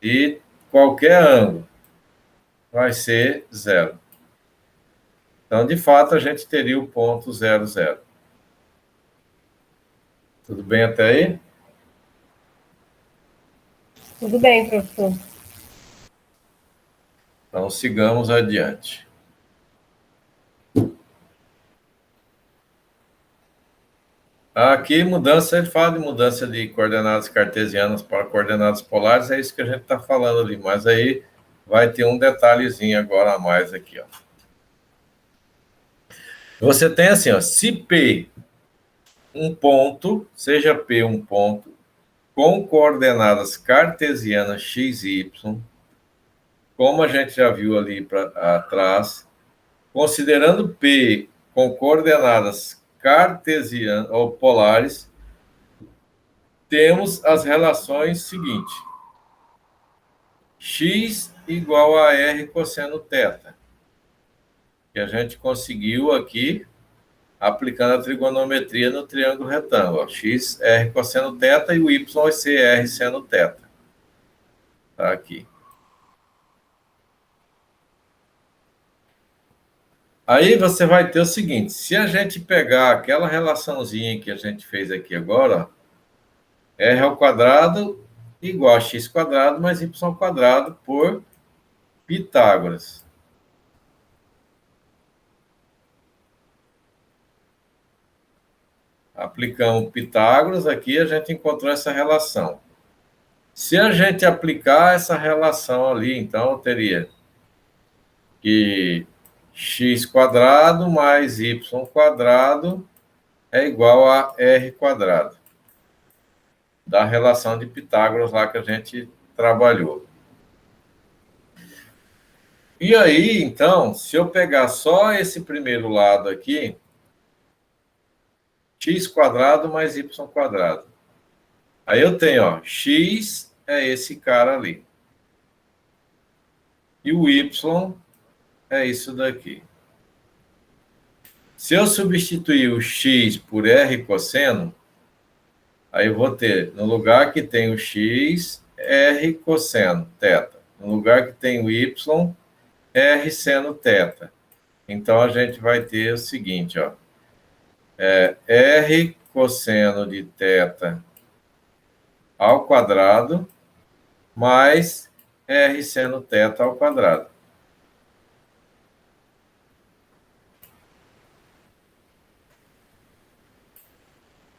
de qualquer ângulo. Vai ser zero. Então, de fato, a gente teria o ponto 0, 0. Tudo bem até aí? Tudo bem, professor. Então, sigamos adiante. Aqui, mudança, ele fala de mudança de coordenadas cartesianas para coordenadas polares, é isso que a gente está falando ali, mas aí vai ter um detalhezinho agora a mais aqui, ó. Você tem assim, ó, se P um ponto, seja P um ponto, com coordenadas cartesianas x e y, como a gente já viu ali para atrás, considerando P com coordenadas cartesianas ou polares, temos as relações seguintes: x igual a r cosseno θ, que a gente conseguiu aqui aplicando a trigonometria no triângulo retângulo. X, r cosseno θ e o y vai ser r seno θ. Tá aqui. Aí você vai ter o seguinte: se a gente pegar aquela relaçãozinha que a gente fez aqui agora, r ao quadrado igual a x quadrado mais y quadrado por Pitágoras. Aplicamos Pitágoras aqui, a gente encontrou essa relação. Se a gente aplicar essa relação ali, então eu teria que x quadrado mais y quadrado é igual a r quadrado, da relação de Pitágoras lá que a gente trabalhou. E aí, então, se eu pegar só esse primeiro lado aqui, x quadrado mais y quadrado. Aí eu tenho, ó, x é esse cara ali. E o y é isso daqui. Se eu substituir o x por r cosseno, aí eu vou ter, no lugar que tem o x, r cosseno θ. No lugar que tem o y, r seno θ. Então, a gente vai ter o seguinte, ó. R cosseno de θ ao quadrado mais r seno θ ao quadrado.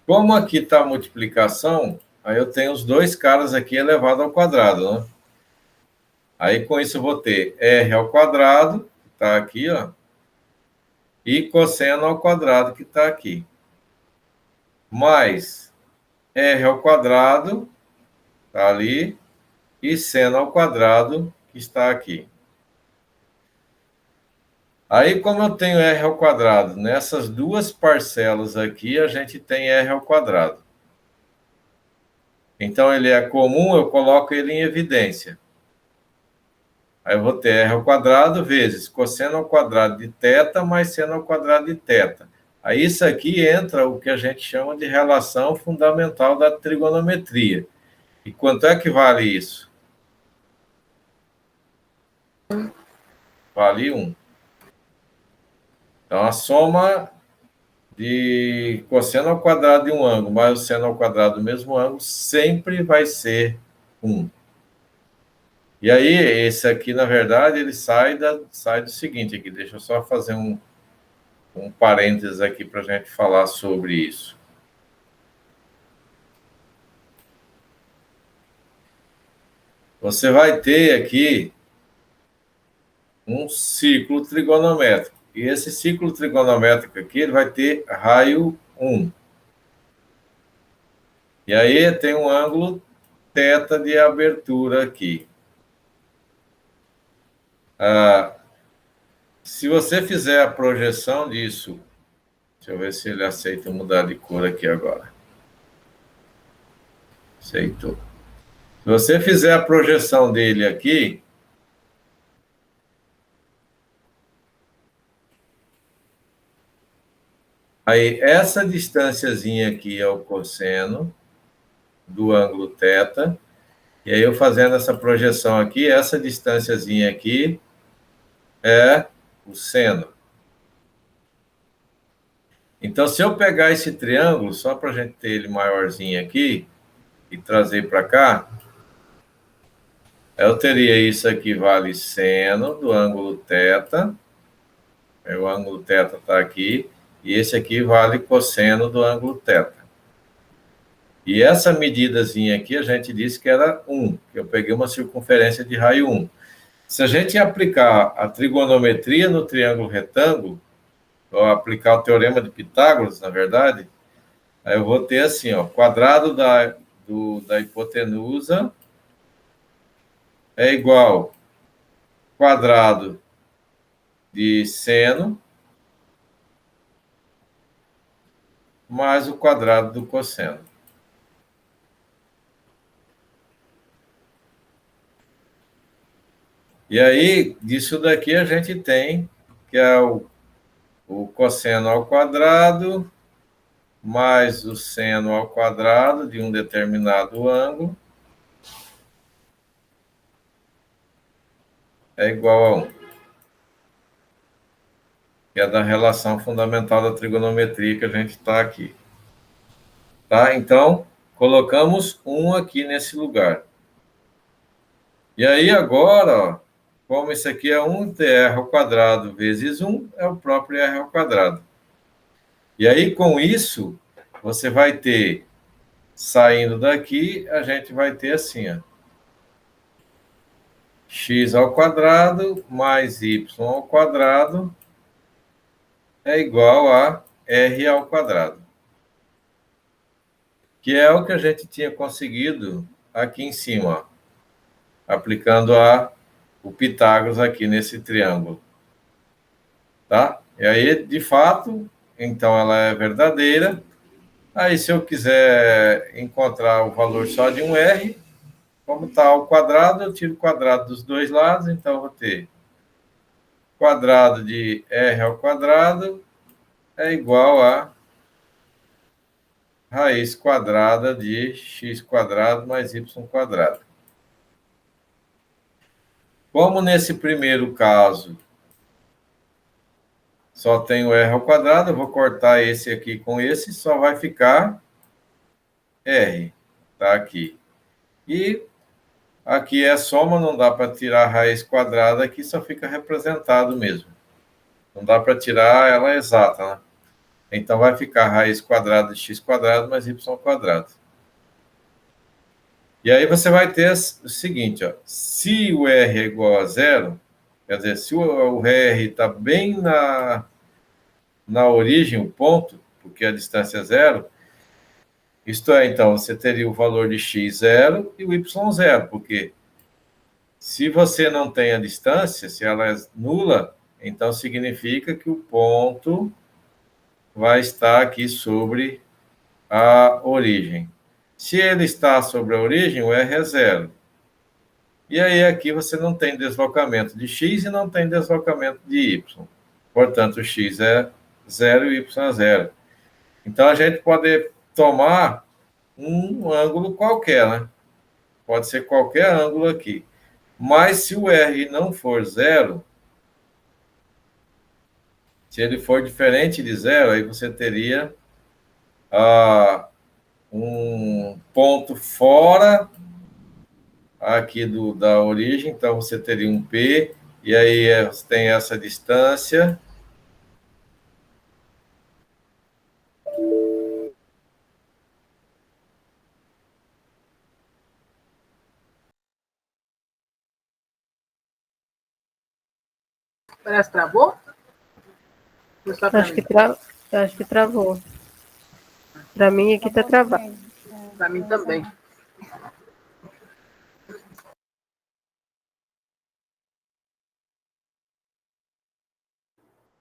Como aqui está a multiplicação, aí eu tenho os dois caras aqui elevado ao quadrado, né? Aí, com isso, eu vou ter r ao quadrado, que está aqui, ó, e cosseno ao quadrado, que está aqui. Mais r ao quadrado, está ali, e seno ao quadrado, que está aqui. Aí, como eu tenho r ao quadrado, nessas duas parcelas aqui, a gente tem r ao quadrado. Então, ele é comum, eu coloco ele em evidência. Aí eu vou ter r ao quadrado vezes cosseno ao quadrado de θ mais seno ao quadrado de θ. Aí isso aqui entra o que a gente chama de relação fundamental da trigonometria. E quanto é que vale isso? Vale 1. Então, a soma de cosseno ao quadrado de um ângulo mais o seno ao quadrado do mesmo ângulo sempre vai ser 1. E aí, esse aqui, na verdade, ele sai do seguinte aqui. Deixa eu só fazer um parênteses aqui para a gente falar sobre isso. Você vai ter aqui um ciclo trigonométrico. E esse ciclo trigonométrico aqui, ele vai ter raio 1. E aí tem um ângulo θ de abertura aqui. Se você fizer a projeção disso, Deixa eu ver se ele aceita mudar de cor aqui agora. Aceitou. Se você fizer a projeção dele aqui, aí essa distânciazinha aqui é o cosseno do ângulo θ. E aí eu fazendo essa projeção aqui, essa distânciazinha aqui é o seno. Então, se eu pegar esse triângulo, só para a gente ter ele maiorzinho aqui, e trazer para cá, eu teria isso aqui vale seno do ângulo θ. O ângulo θ está aqui. E esse aqui vale cosseno do ângulo θ. E essa medidazinha aqui, a gente disse que era 1, que eu peguei uma circunferência de raio 1. Se a gente aplicar a trigonometria no triângulo retângulo, ou aplicar o teorema de Pitágoras, na verdade, aí eu vou ter assim, ó, quadrado da hipotenusa é igual quadrado de seno mais o quadrado do cosseno. E aí, disso daqui a gente tem que é o cosseno ao quadrado mais o seno ao quadrado de um determinado ângulo é igual a 1. Que é da relação fundamental da trigonometria que a gente está aqui. Tá? Então, colocamos 1 aqui nesse lugar. E aí, agora, ó, como isso aqui é 1dr ao quadrado vezes 1, é o próprio r ao quadrado. E aí, com isso, você vai ter, saindo daqui, a gente vai ter assim, ó, x ao quadrado mais y ao quadrado é igual a r ao quadrado. Que é o que a gente tinha conseguido aqui em cima, ó, aplicando o Pitágoras aqui nesse triângulo. Tá? E aí, de fato, então ela é verdadeira. Aí, se eu quiser encontrar o valor só de um R, como está ao quadrado, eu tiro o quadrado dos dois lados, então eu vou ter quadrado de R ao quadrado é igual a raiz quadrada de x quadrado mais y quadrado. Como nesse primeiro caso só tem o r ao quadrado, eu vou cortar esse aqui com esse, só vai ficar r, tá aqui. E aqui é soma, não dá para tirar a raiz quadrada, aqui só fica representado mesmo. Não dá para tirar ela exata, né? Então vai ficar raiz quadrada de x quadrado mais y quadrado. E aí você vai ter o seguinte, ó, se o r é igual a zero, quer dizer, se o r está bem na origem, o ponto, porque a distância é zero, isto é, então, você teria o valor de x zero e o y zero, porque se você não tem a distância, se ela é nula, então significa que o ponto vai estar aqui sobre a origem. Se ele está sobre a origem, o r é zero. E aí aqui você não tem deslocamento de x e não tem deslocamento de y. Portanto, o x é zero e o y é zero. Então, a gente pode tomar um ângulo qualquer, né? Pode ser qualquer ângulo aqui. Mas se o R não for zero, se ele for diferente de zero, aí você teria um ponto fora aqui da origem, então você teria um P, e aí você tem essa distância. Parece que travou? Acho que travou. Para mim aqui tá travado. Para mim também.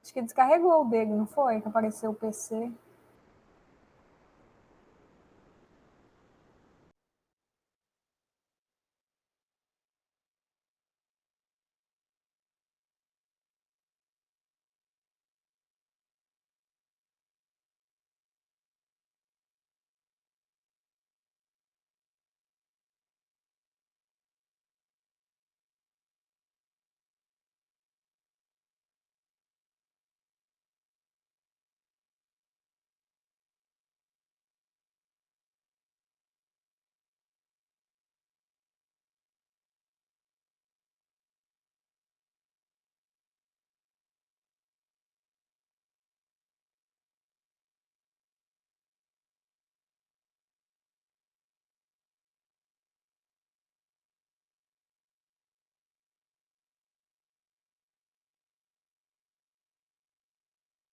Acho que descarregou o dele, não foi? Que apareceu o PC.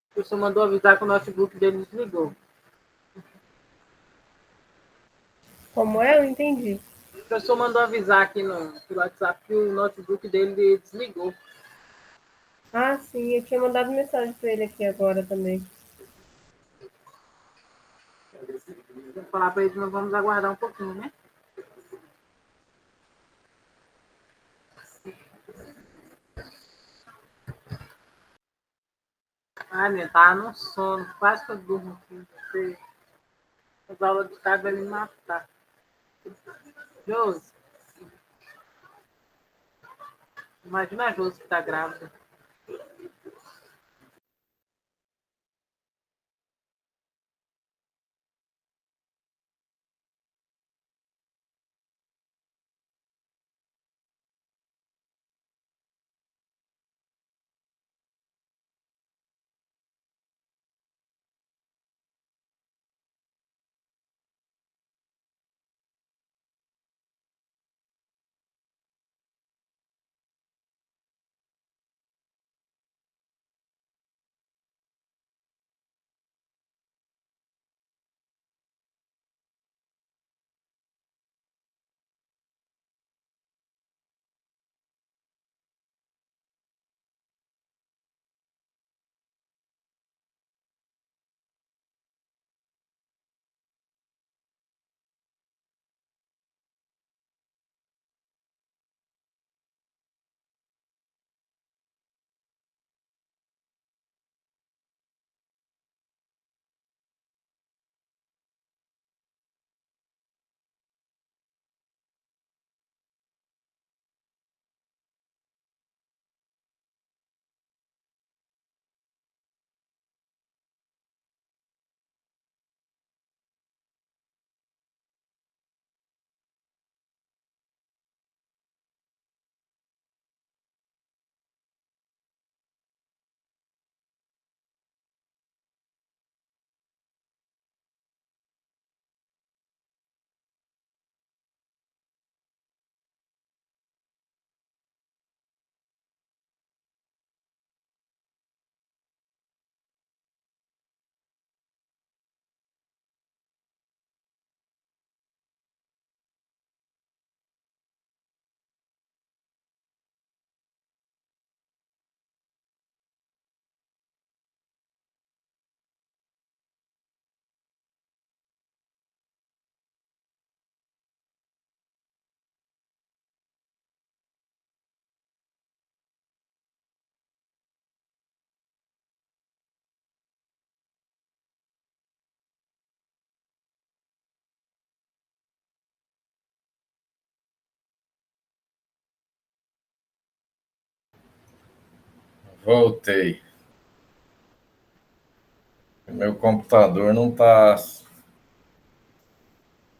O professor mandou avisar que o notebook dele desligou. Como é? Eu não entendi. O professor mandou avisar aqui no WhatsApp que o notebook dele desligou. Ah, sim, eu tinha mandado mensagem para ele aqui agora também. Vou falar para ele que nós vamos aguardar um pouquinho, né? Ai, minha, tá no sono. Quase que eu durmo aqui. As aulas de tarde vai me matar. Josi, imagina a Josi que tá grávida. Voltei. Meu computador não está.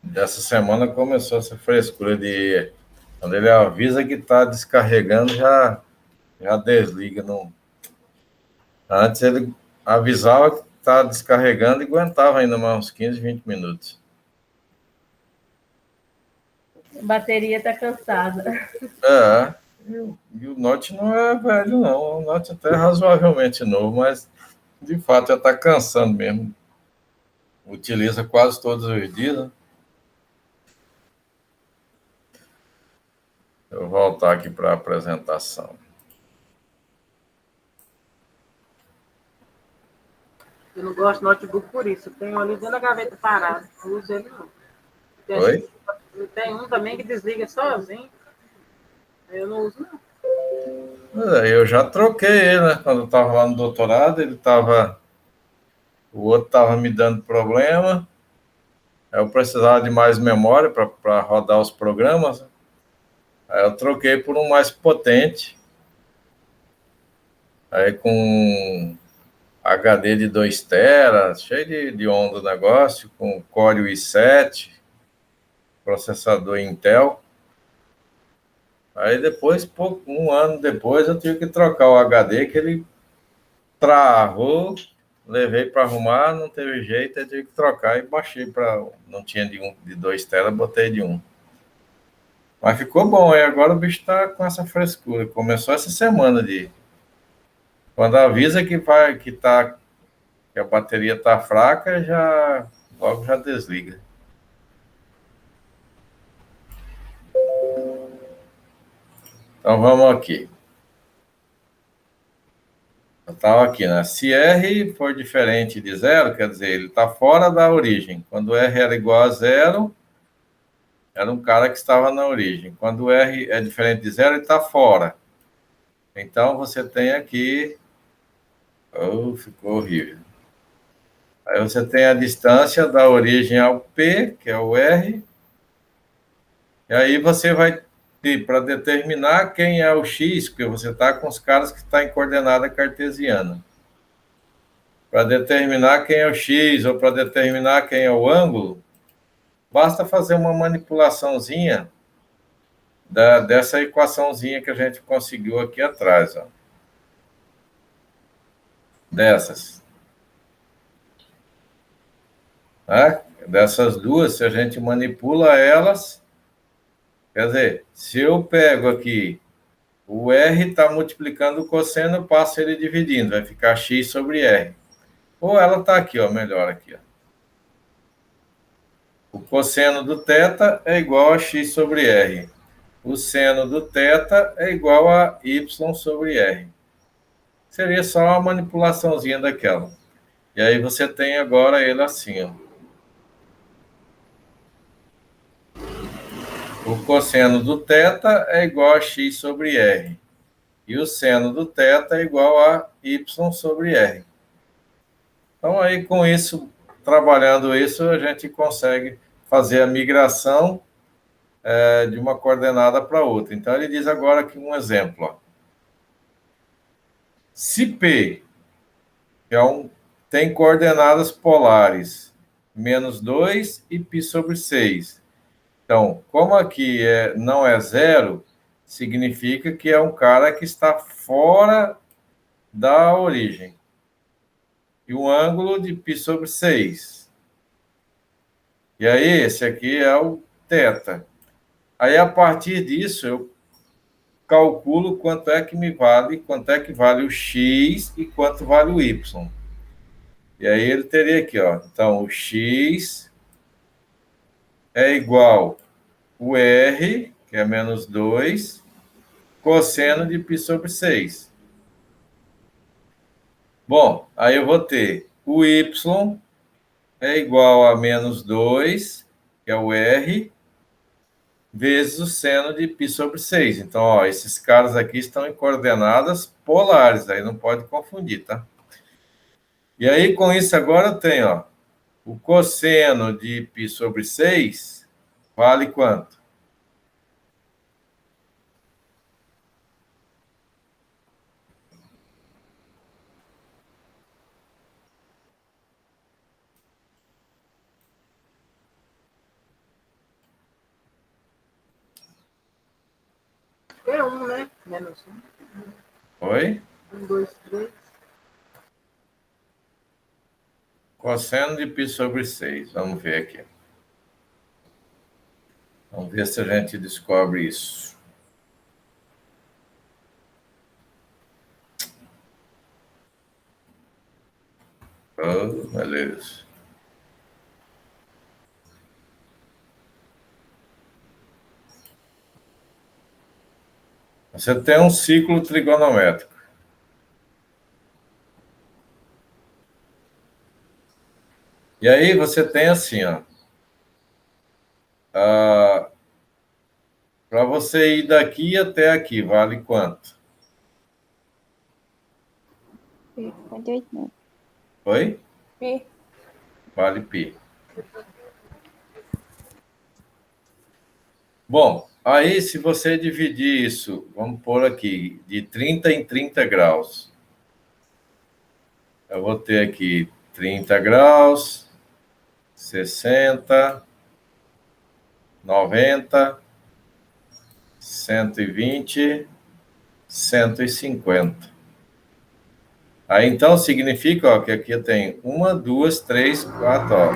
Dessa semana começou essa frescura de. Quando ele avisa que está descarregando, já desliga. Não... Antes ele avisava que está descarregando e aguentava ainda mais uns 15, 20 minutos. A bateria tá cansada. É, e o Note não é velho, não. O Note até é razoavelmente novo, mas de fato já está cansando mesmo. Utiliza quase todos os dias, né? Eu vou voltar aqui para a apresentação. Eu não gosto de notebook por isso. Eu tenho ali dentro da gaveta parado. Não uso ele não. Oi? Tem um também que desliga sozinho. Eu não uso, não. Eu já troquei ele, né? Quando eu estava lá no doutorado, o outro estava me dando problema. Eu precisava de mais memória para rodar os programas. Aí eu troquei por um mais potente. Aí com HD de 2 teras, cheio de onda o negócio, com Core i7, processador Intel. Aí depois, um ano depois, eu tive que trocar o HD, que ele travou, levei para arrumar, não teve jeito, eu tive que trocar e baixei para. Não tinha de 2 teras, botei de um. Mas ficou bom, e agora o bicho está com essa frescura. Começou essa semana de. Quando avisa que a bateria está fraca, logo já desliga. Então vamos aqui. Eu estava aqui, né? Se R for diferente de zero, quer dizer, ele está fora da origem. Quando R era igual a zero, era um cara que estava na origem. Quando R é diferente de zero, ele está fora. Então você tem aqui. Oh, ficou horrível. Aí você tem a distância da origem ao P, que é o R. E aí você vai ter para determinar quem é o X, porque você está com os caras que estão em coordenada cartesiana. Para determinar quem é o X ou para determinar quem é o ângulo, basta fazer uma manipulaçãozinha dessa equaçãozinha que a gente conseguiu aqui atrás. Ó. Dessas. Né? Dessas duas, se a gente manipula elas, quer dizer, se eu pego aqui o R está multiplicando o cosseno, eu passo ele dividindo, vai ficar x sobre R. Ou ela está aqui, ó, melhor aqui. Ó. O cosseno do θ é igual a x sobre R. O seno do θ é igual a y sobre R. Seria só uma manipulaçãozinha daquela. E aí você tem agora ele assim, ó. O cosseno do θ é igual a x sobre R. E o seno do θ é igual a y sobre R. Então, aí, com isso, trabalhando isso, a gente consegue fazer a migração de uma coordenada para outra. Então, ele diz agora aqui um exemplo. Ó. Se P tem coordenadas polares, -2 e π sobre 6. Então, como aqui não é zero, significa que é um cara que está fora da origem. E um ângulo de π sobre 6. E aí, esse aqui é o θ. Aí, a partir disso, eu calculo quanto é que vale o x e quanto vale o y. E aí, ele teria aqui, ó. Então, o x é igual o r, que é -2, cosseno de π sobre 6. Bom, aí eu vou ter o y é igual a -2, que é o r, vezes o seno de π sobre 6. Então, ó, esses caras aqui estão em coordenadas polares, aí não pode confundir, tá? E aí, com isso, agora eu tenho, ó, o cosseno de π sobre 6 vale quanto? É um, né? -1. Oi? 1, 2, 3. Cosseno de π sobre 6. Vamos ver aqui. Vamos ver se a gente descobre isso. Oh, beleza. Você tem um ciclo trigonométrico. E aí você tem assim, ó. Para você ir daqui até aqui, vale quanto? 58 metros. Oi? Pi. Vale π. Bom, aí se você dividir isso, vamos pôr aqui, de 30 em 30 graus. Eu vou ter aqui 30 graus, 60, 90, 120, 150. Aí então significa, ó, que aqui eu tenho 1, 2, 3, 4, ó.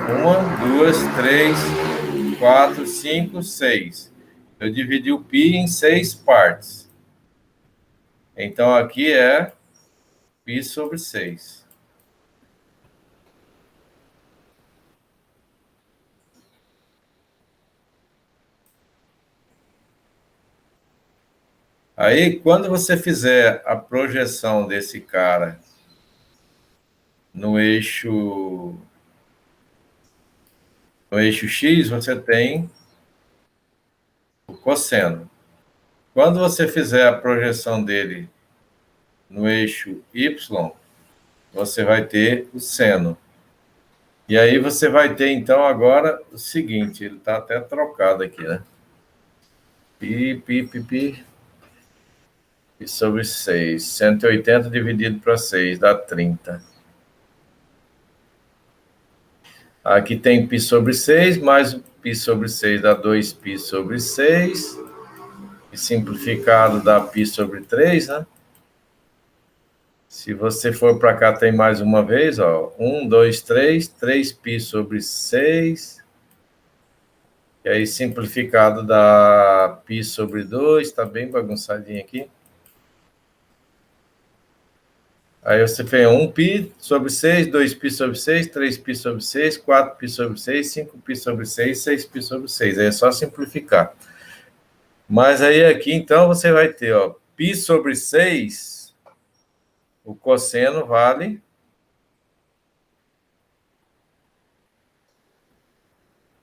1, 2, 3, 4, 5, 6. Eu dividi o π em 6 partes. Então aqui é π sobre 6. Aí, quando você fizer a projeção desse cara no eixo X, você tem o cosseno. Quando você fizer a projeção dele no eixo Y, você vai ter o seno. E aí você vai ter, então, agora o seguinte, ele está até trocado aqui, né? Pi sobre 6. 180 dividido para 6 dá 30. Aqui tem π sobre 6, mais o π sobre 6 dá 2π sobre 6. E simplificado dá π sobre 3, né? Se você for para cá, tem mais uma vez, ó. 1, 2, 3, 3π sobre 6. E aí, simplificado dá π sobre 2. Está bem bagunçadinho aqui. Aí você fez 1π sobre 6, 2π sobre 6, 3π sobre 6, 4π sobre 6, 5π sobre 6, 6π sobre 6. Aí é só simplificar. Mas aí aqui, então, você vai ter, ó, π sobre 6, o cosseno vale...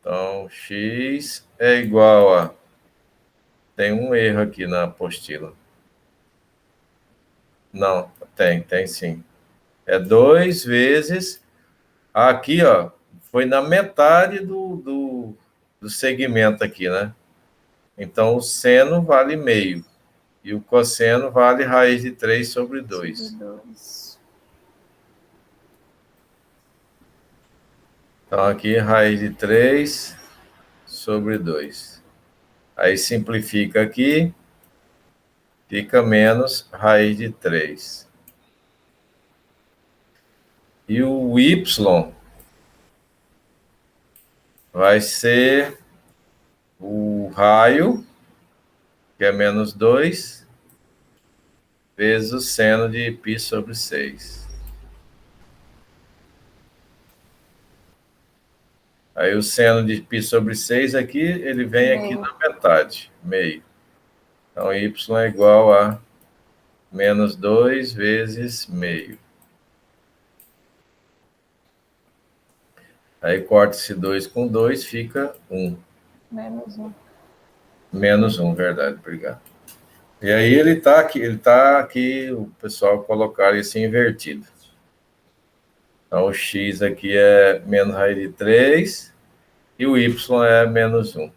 Então, x é igual a... Tem um erro aqui na apostila. Não, tem sim. É 2 vezes... Aqui, ó, foi na metade do segmento aqui, né? Então, o seno vale meio. E o cosseno vale raiz de 3 sobre 2. Então, aqui, raiz de 3 sobre 2. Aí, simplifica aqui. Fica menos raiz de 3. E o y vai ser o raio, que é menos 2, vezes o seno de π sobre 6. Aí o seno de π sobre 6 aqui, ele vem aqui na metade, meio. Então, y é igual a menos 2 vezes meio. Aí corta esse 2 com 2, fica 1. Menos 1. Menos 1, verdade, obrigado. E aí ele está aqui, o pessoal colocar isso invertido. Então, o x aqui é menos raiz de 3 e o y é menos 1.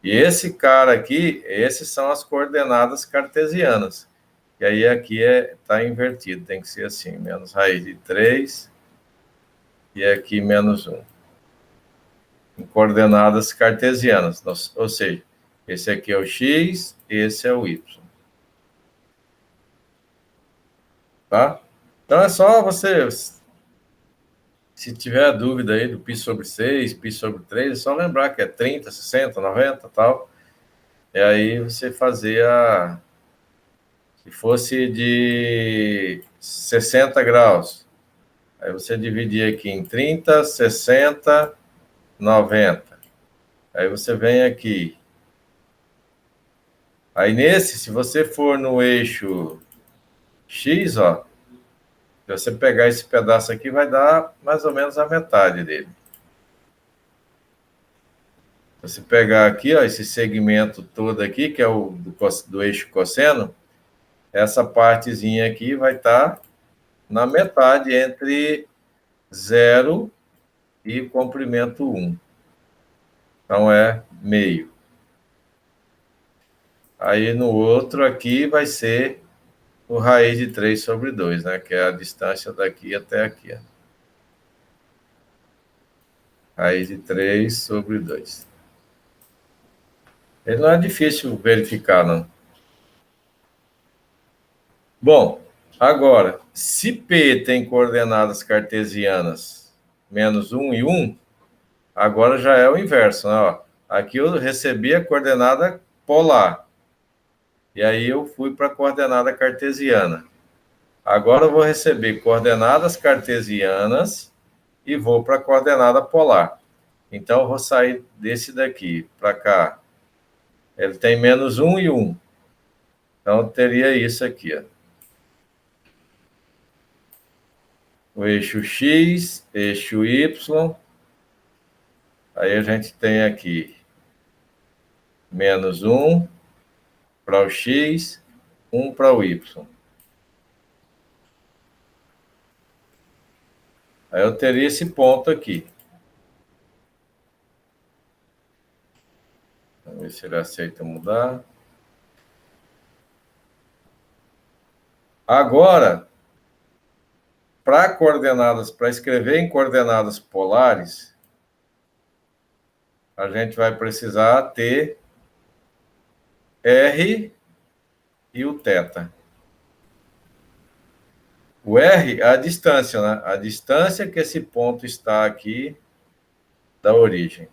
E esse cara aqui, esses são as coordenadas cartesianas. E aí aqui está invertido, tem que ser assim, menos raiz de 3 e aqui menos 1. Em coordenadas cartesianas, ou seja, esse aqui é o x, esse é o y. Tá? Então é só você, se tiver dúvida aí do π sobre 6, π sobre 3, é só lembrar que é 30, 60, 90 e tal. E aí você fazer se fosse de 60 graus, aí você dividir aqui em 30, 60, 90. Aí você vem aqui. Aí nesse, se você for no eixo X, ó, Se você pegar esse pedaço aqui, vai dar mais ou menos a metade dele. Se você pegar aqui, ó, esse segmento todo aqui, que é o do eixo cosseno, essa partezinha aqui vai estar na metade entre 0 e comprimento 1. Então, é meio. Aí, no outro aqui, vai ser o raiz de 3 sobre 2, né? Que é a distância daqui até aqui. Ó. Raiz de 3 sobre 2. Ele não é difícil verificar, não. Bom, agora, se P tem coordenadas cartesianas menos 1 e 1, agora já é o inverso, né? Ó, aqui eu recebi a coordenada polar. E aí eu fui para a coordenada cartesiana. Agora eu vou receber coordenadas cartesianas e vou para a coordenada polar. Então, eu vou sair desse daqui para cá. Ele tem menos 1 e 1. Então, eu teria isso aqui, ó. O eixo X, eixo Y. Aí a gente tem aqui menos 1 para o X, 1 para o Y. Aí eu teria esse ponto aqui. Vamos ver se ele aceita mudar. Agora, para escrever em coordenadas polares, a gente vai precisar ter R e o θ. O R é a distância, né? A distância que esse ponto está aqui da origem.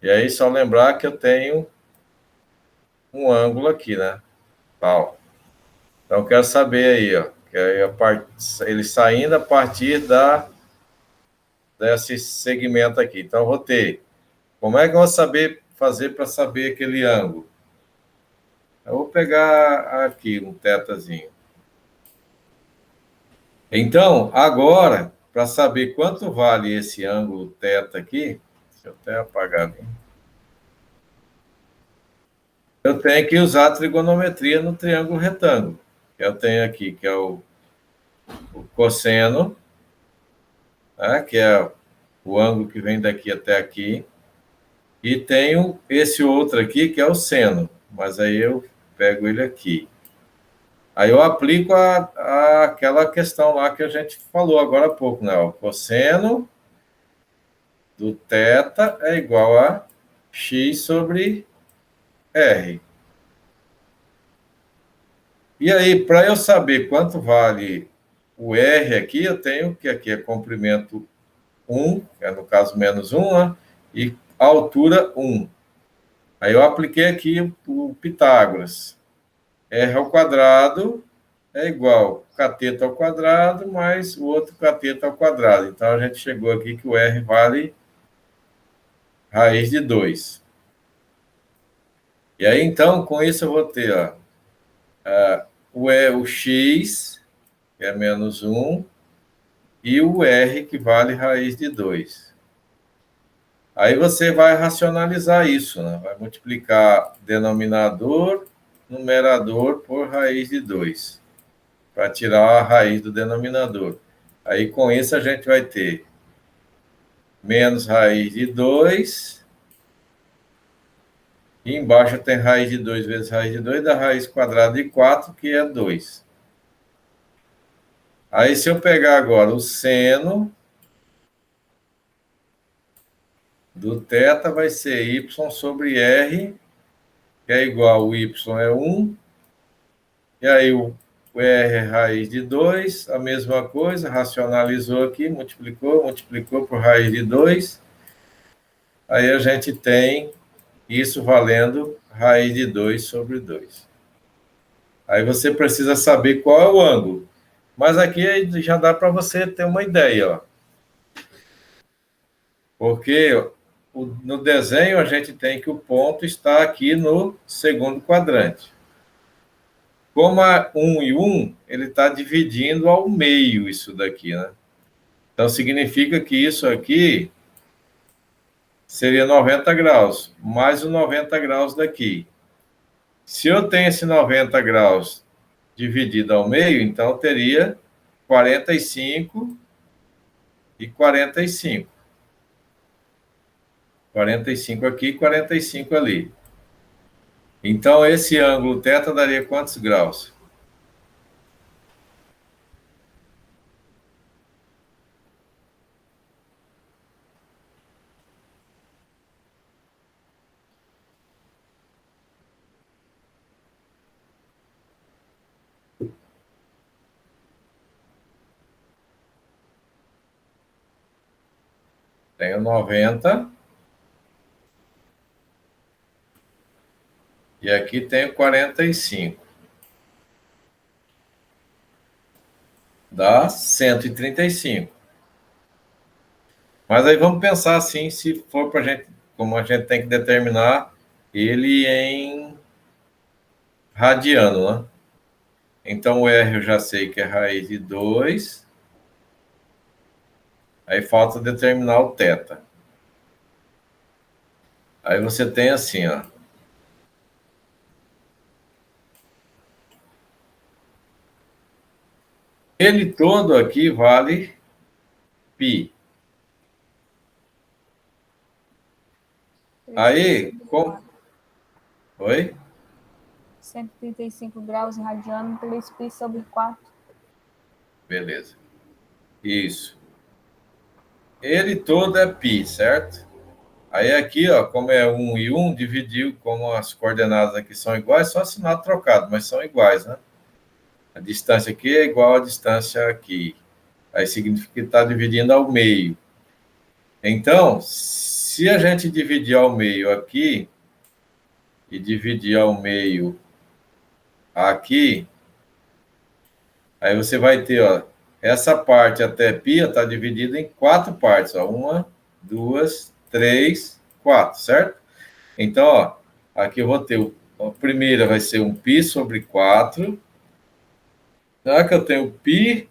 E aí, só lembrar que eu tenho um ângulo aqui, né? Tal. Então, eu quero saber aí, ó. Que aí ele saindo a partir desse segmento aqui. Então, eu vou ter. Como é que eu vou fazer para saber aquele ângulo? Eu vou pegar aqui um θzinho. Então, agora, para saber quanto vale esse ângulo θ aqui, deixa eu até apagar ali. Eu tenho que usar a trigonometria no triângulo retângulo. Que eu tenho aqui, que é o cosseno, né, que é o ângulo que vem daqui até aqui. E tenho esse outro aqui, que é o seno. Mas aí eu pego ele aqui. Aí eu aplico aquela questão lá que a gente falou agora há pouco, né? O cosseno do θ é igual a x sobre r. E aí, para eu saber quanto vale o r aqui, eu tenho que aqui é comprimento 1, que é no caso menos 1, né? E altura 1. Aí eu apliquei aqui o Pitágoras. R ao quadrado é igual cateto ao quadrado mais o outro cateto ao quadrado. Então, a gente chegou aqui que o R vale raiz de 2. E aí, então, com isso eu vou ter o X, que é menos 1, e o R, que vale raiz de 2. Aí você vai racionalizar isso, né? Vai multiplicar denominador, numerador por raiz de 2, para tirar a raiz do denominador. Aí, com isso, a gente vai ter menos raiz de 2, e embaixo tem raiz de 2 vezes raiz de 2, dá raiz quadrada de 4, que é 2. Aí, se eu pegar agora o seno do θ, vai ser y sobre r, que é igual, o y é 1, e aí o R é raiz de 2, a mesma coisa, racionalizou aqui, multiplicou por raiz de 2, aí a gente tem isso valendo raiz de 2 sobre 2. Aí você precisa saber qual é o ângulo. Mas aqui já dá para você ter uma ideia, ó. Porque no desenho a gente tem que o ponto está aqui no segundo quadrante. Como é 1 e 1, ele está dividindo ao meio isso daqui, né? Então, significa que isso aqui seria 90 graus, mais o 90 graus daqui. Se eu tenho esse 90 graus dividido ao meio, então eu teria 45 e 45. 45 aqui e 45 ali. Então, esse ângulo θ daria quantos graus? Tenho 90. E aqui tenho 45. Dá 135. Mas aí vamos pensar assim, se for para a gente, como a gente tem que determinar ele em radiano, né? Então o R eu já sei que é raiz de 2. Aí falta determinar o θ. Aí você tem assim, ó. Ele todo aqui vale π. Aí, como... Oi? 135 graus em radiano, 3π/4. Beleza. Isso. Ele todo é π, certo? Aí aqui, ó, como é 1 e 1, dividiu, como as coordenadas aqui são iguais, só assinar trocado, mas são iguais, né? A distância aqui é igual à distância aqui. Aí significa que está dividindo ao meio. Então, se a gente dividir ao meio aqui e dividir ao meio aqui, aí você vai ter, ó, essa parte até π está dividida em 4 partes, ó, 1, 2, 3, 4, certo? Então, ó, aqui eu vou ter, a primeira vai ser um π/4, já que eu tenho π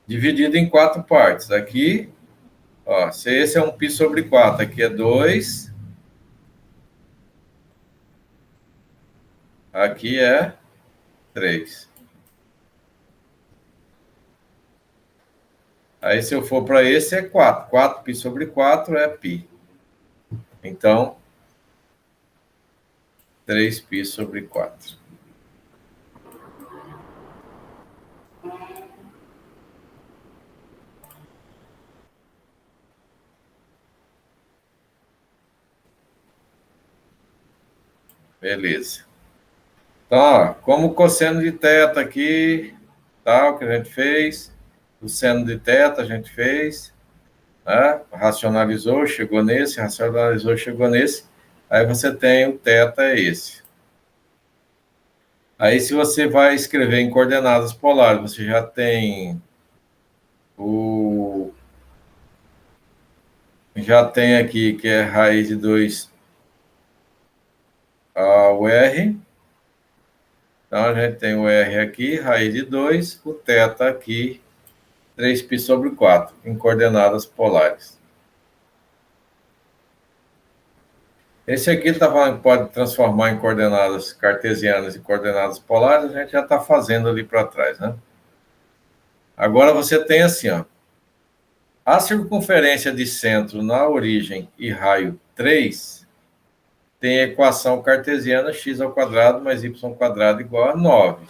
dividido em 4 partes. Aqui, ó, se esse é um π/4, aqui é 2, aqui é 3. Aí, se eu for para esse, é 4. 4π/4 é π. Então, 3π/4. Beleza. Então, ó, como o cosseno de θ aqui, tal, que a gente fez, o seno de θ a gente fez, né? Racionalizou, chegou nesse, racionalizou, chegou nesse, aí você tem o θ é esse. Aí, se você vai escrever em coordenadas polares, você já tem já tem aqui que é raiz de 2 ao R. Então, a gente tem o R aqui, raiz de 2, o θ aqui, 3π/4, em coordenadas polares. Esse aqui está falando que pode transformar em coordenadas cartesianas e coordenadas polares, a gente já está fazendo ali para trás, né? Agora você tem assim, ó, a circunferência de centro na origem e raio 3 tem a equação cartesiana x² mais y² igual a 9.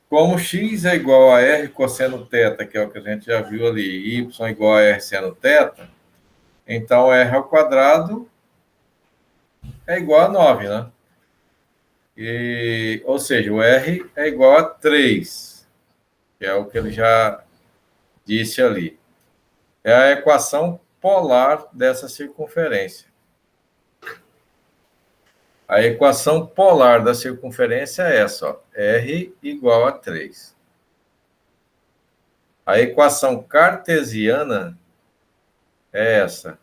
Como x é igual a r cosseno θ, que é o que a gente já viu ali, e y igual a r seno θ, então r² é igual a 9, né? Ou seja, o r é igual a 3, que é o que ele já disse ali. É a equação polar dessa circunferência. A equação polar da circunferência é essa, ó, r igual a 3. A equação cartesiana é essa.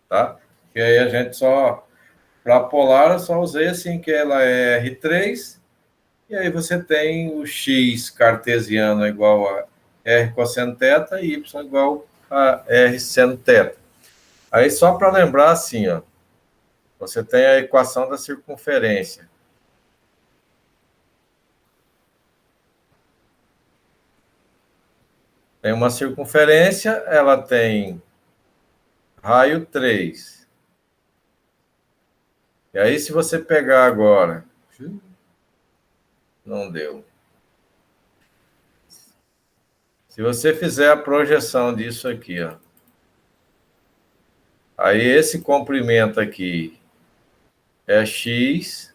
Tá? E aí a gente só Para polar, eu só usei assim, que ela é R3, e aí você tem o x cartesiano igual a R cosseno θ e y igual a R seno θ. Aí, só para lembrar assim, ó, você tem a equação da circunferência. Tem uma circunferência, ela tem raio 3. E aí, se você pegar agora... Não deu. Se você fizer a projeção disso aqui, ó. Aí, esse comprimento aqui é x.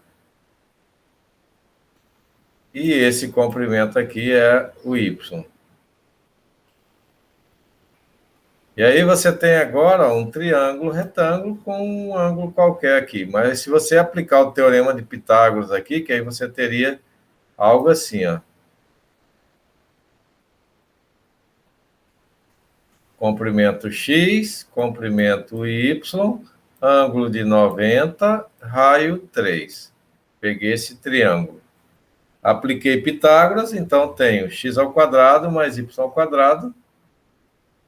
E esse comprimento aqui é o y. E aí você tem agora um triângulo retângulo com um ângulo qualquer aqui. Mas se você aplicar o teorema de Pitágoras aqui, que aí você teria algo assim, ó. Comprimento x, comprimento y, ângulo de 90, raio 3. Peguei esse triângulo. Apliquei Pitágoras, então tenho x ao quadrado mais y ao quadrado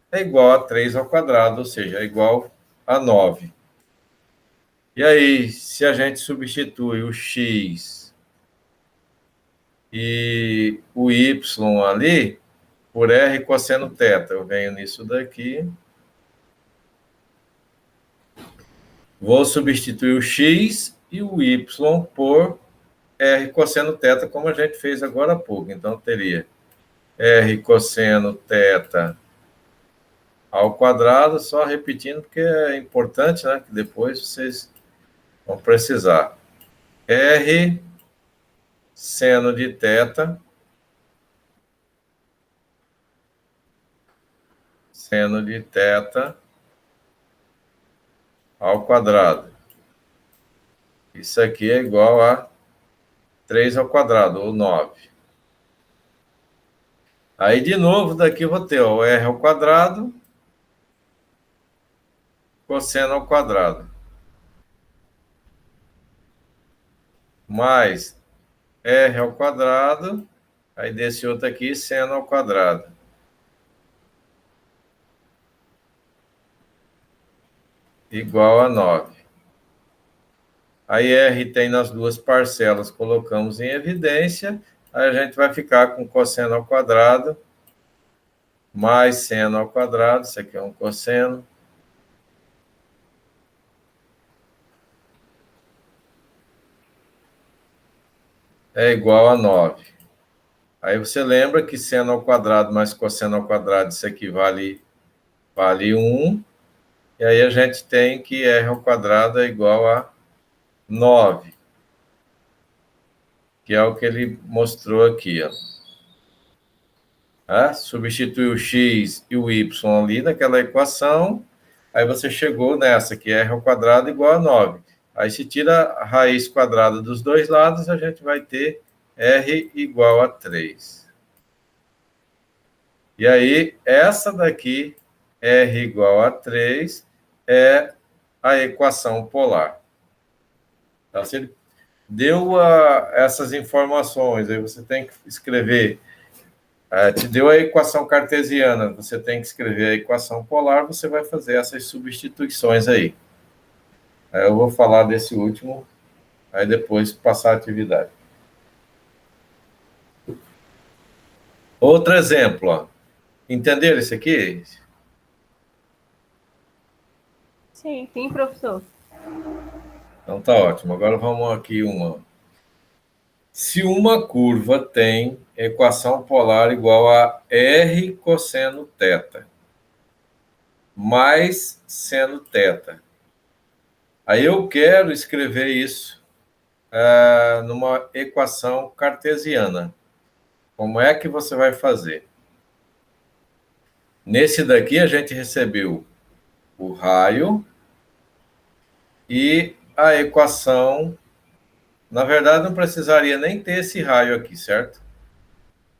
é igual a 3 ao quadrado, ou seja, é igual a 9. E aí, se a gente substitui o x e o y ali por r cosseno θ, eu venho nisso daqui. Vou substituir o x e o y por r cosseno θ, como a gente fez agora há pouco. Então, teria r cosseno θ ao quadrado, só repetindo, porque é importante, né? Que depois vocês vão precisar. R seno de θ, seno de θ ao quadrado. Isso aqui é igual a 3 ao quadrado, ou 9. Aí, de novo, daqui eu vou ter o r ao quadrado, cosseno ao quadrado, mais r ao quadrado, aí desse outro aqui, seno ao quadrado. Igual a 9. Aí r tem nas duas parcelas, colocamos em evidência, aí a gente vai ficar com cosseno ao quadrado, mais seno ao quadrado, isso aqui é um cosseno, é igual a 9. Aí você lembra que seno ao quadrado mais cosseno ao quadrado, isso aqui vale 1. E aí a gente tem que r ao quadrado é igual a 9. Que é o que ele mostrou aqui, ó. Substitui o x e o y ali naquela equação. Aí você chegou nessa, que é r ao quadrado igual a 9. Aí se tira a raiz quadrada dos dois lados, a gente vai ter r igual a 3. E aí, essa daqui, r igual a 3, é a equação polar. Então, se ele deu essas informações, aí você tem que escrever, te deu a equação cartesiana, você tem que escrever a equação polar, você vai fazer essas substituições aí. Aí eu vou falar desse último, aí depois passar a atividade. Outro exemplo, ó. Entenderam isso aqui? Sim, sim, professor. Então tá ótimo. Agora vamos aqui uma. Se uma curva tem equação polar igual a r cosseno θ mais seno θ. Aí eu quero escrever isso numa equação cartesiana. Como é que você vai fazer? Nesse daqui a gente recebeu o raio e a equação. Na verdade, não precisaria nem ter esse raio aqui, certo?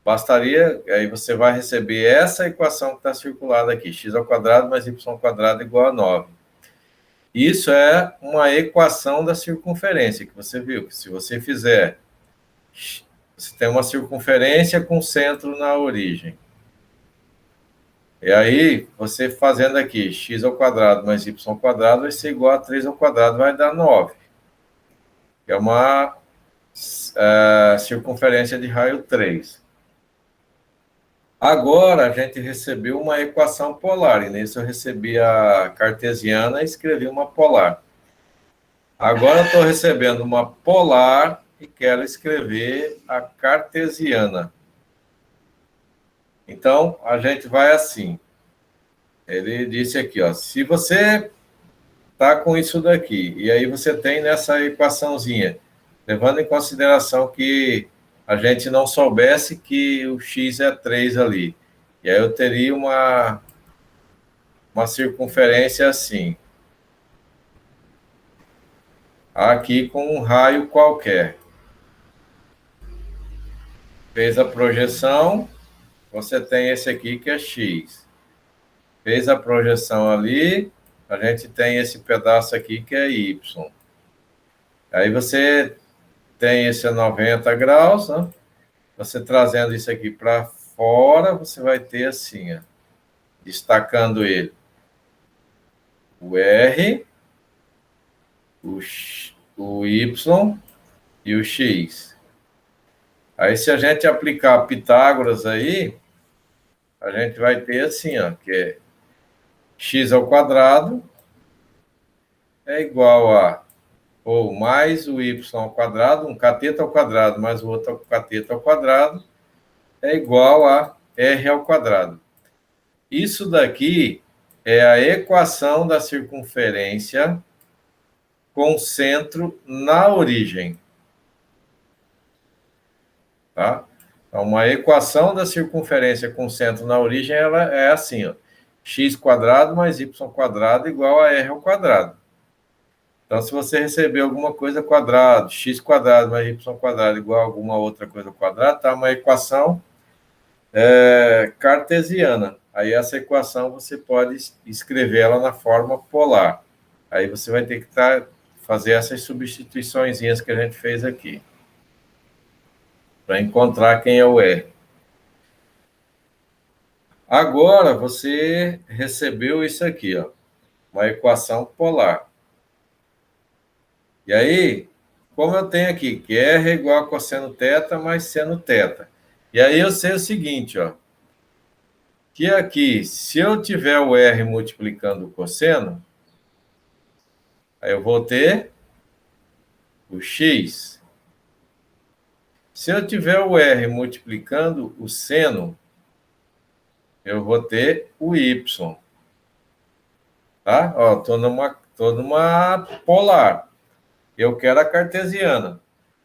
Bastaria, aí você vai receber essa equação que está circulada aqui, x ao quadrado mais y ao quadrado igual a 9. Isso é uma equação da circunferência, que você viu, que se você fizer, você tem uma circunferência com centro na origem. E aí, você fazendo aqui, x ao quadrado mais y ao quadrado vai ser igual a 3 ao quadrado, vai dar 9. Que é uma circunferência de raio 3. Agora, a gente recebeu uma equação polar, e nisso eu recebi a cartesiana e escrevi uma polar. Agora eu estou recebendo uma polar e quero escrever a cartesiana. Então, a gente vai assim. Ele disse aqui, ó, se você está com isso daqui, e aí você tem nessa equaçãozinha, levando em consideração que a gente não soubesse que o x é 3 ali. E aí eu teria uma circunferência assim. Aqui com um raio qualquer. Fez a projeção, você tem esse aqui que é x. Fez a projeção ali, a gente tem esse pedaço aqui que é y. Aí você tem esse 90 graus, né? Você trazendo isso aqui para fora, você vai ter assim, ó, destacando ele. O R, o Y e o X. Aí, se a gente aplicar Pitágoras aí, a gente vai ter assim, ó, que é x ao quadrado é igual a, ou mais o y ao quadrado, um cateto ao quadrado mais o outro cateto ao quadrado, é igual a r ao quadrado. Isso daqui é a equação da circunferência com centro na origem. Tá? Então, uma equação da circunferência com centro na origem, ela é assim, ó, x quadrado mais y quadrado igual a r ao quadrado. Então, se você receber alguma coisa quadrado, x quadrado mais y quadrado igual a alguma outra coisa ao quadrado, tá uma equação cartesiana. Aí essa equação você pode escrever ela na forma polar. Aí você vai ter que fazer essas substituições que a gente fez aqui, para encontrar quem é o R. Agora você recebeu isso aqui, ó, uma equação polar. E aí, como eu tenho aqui, que R é igual a cosseno θ mais seno θ. E aí eu sei o seguinte, ó, que aqui, se eu tiver o R multiplicando o cosseno, aí eu vou ter o X. Se eu tiver o R multiplicando o seno, eu vou ter o Y. Tá? Ó, tô numa polar. Eu quero a cartesiana.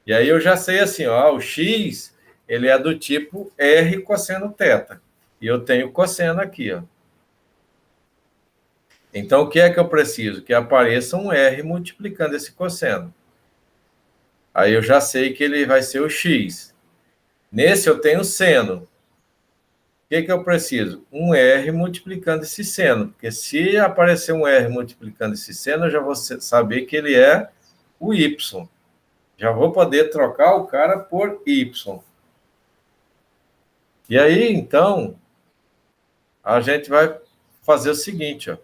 E aí eu já sei assim, ó, o X, ele é do tipo R cosseno θ. E eu tenho cosseno aqui, ó. Então, o que é que eu preciso? Que apareça um R multiplicando esse cosseno. Aí eu já sei que ele vai ser o X. Nesse eu tenho seno. O que eu preciso? Um R multiplicando esse seno. Porque se aparecer um R multiplicando esse seno, eu já vou saber que ele é o Y. Já vou poder trocar o cara por Y. E aí, então, a gente vai fazer o seguinte, ó.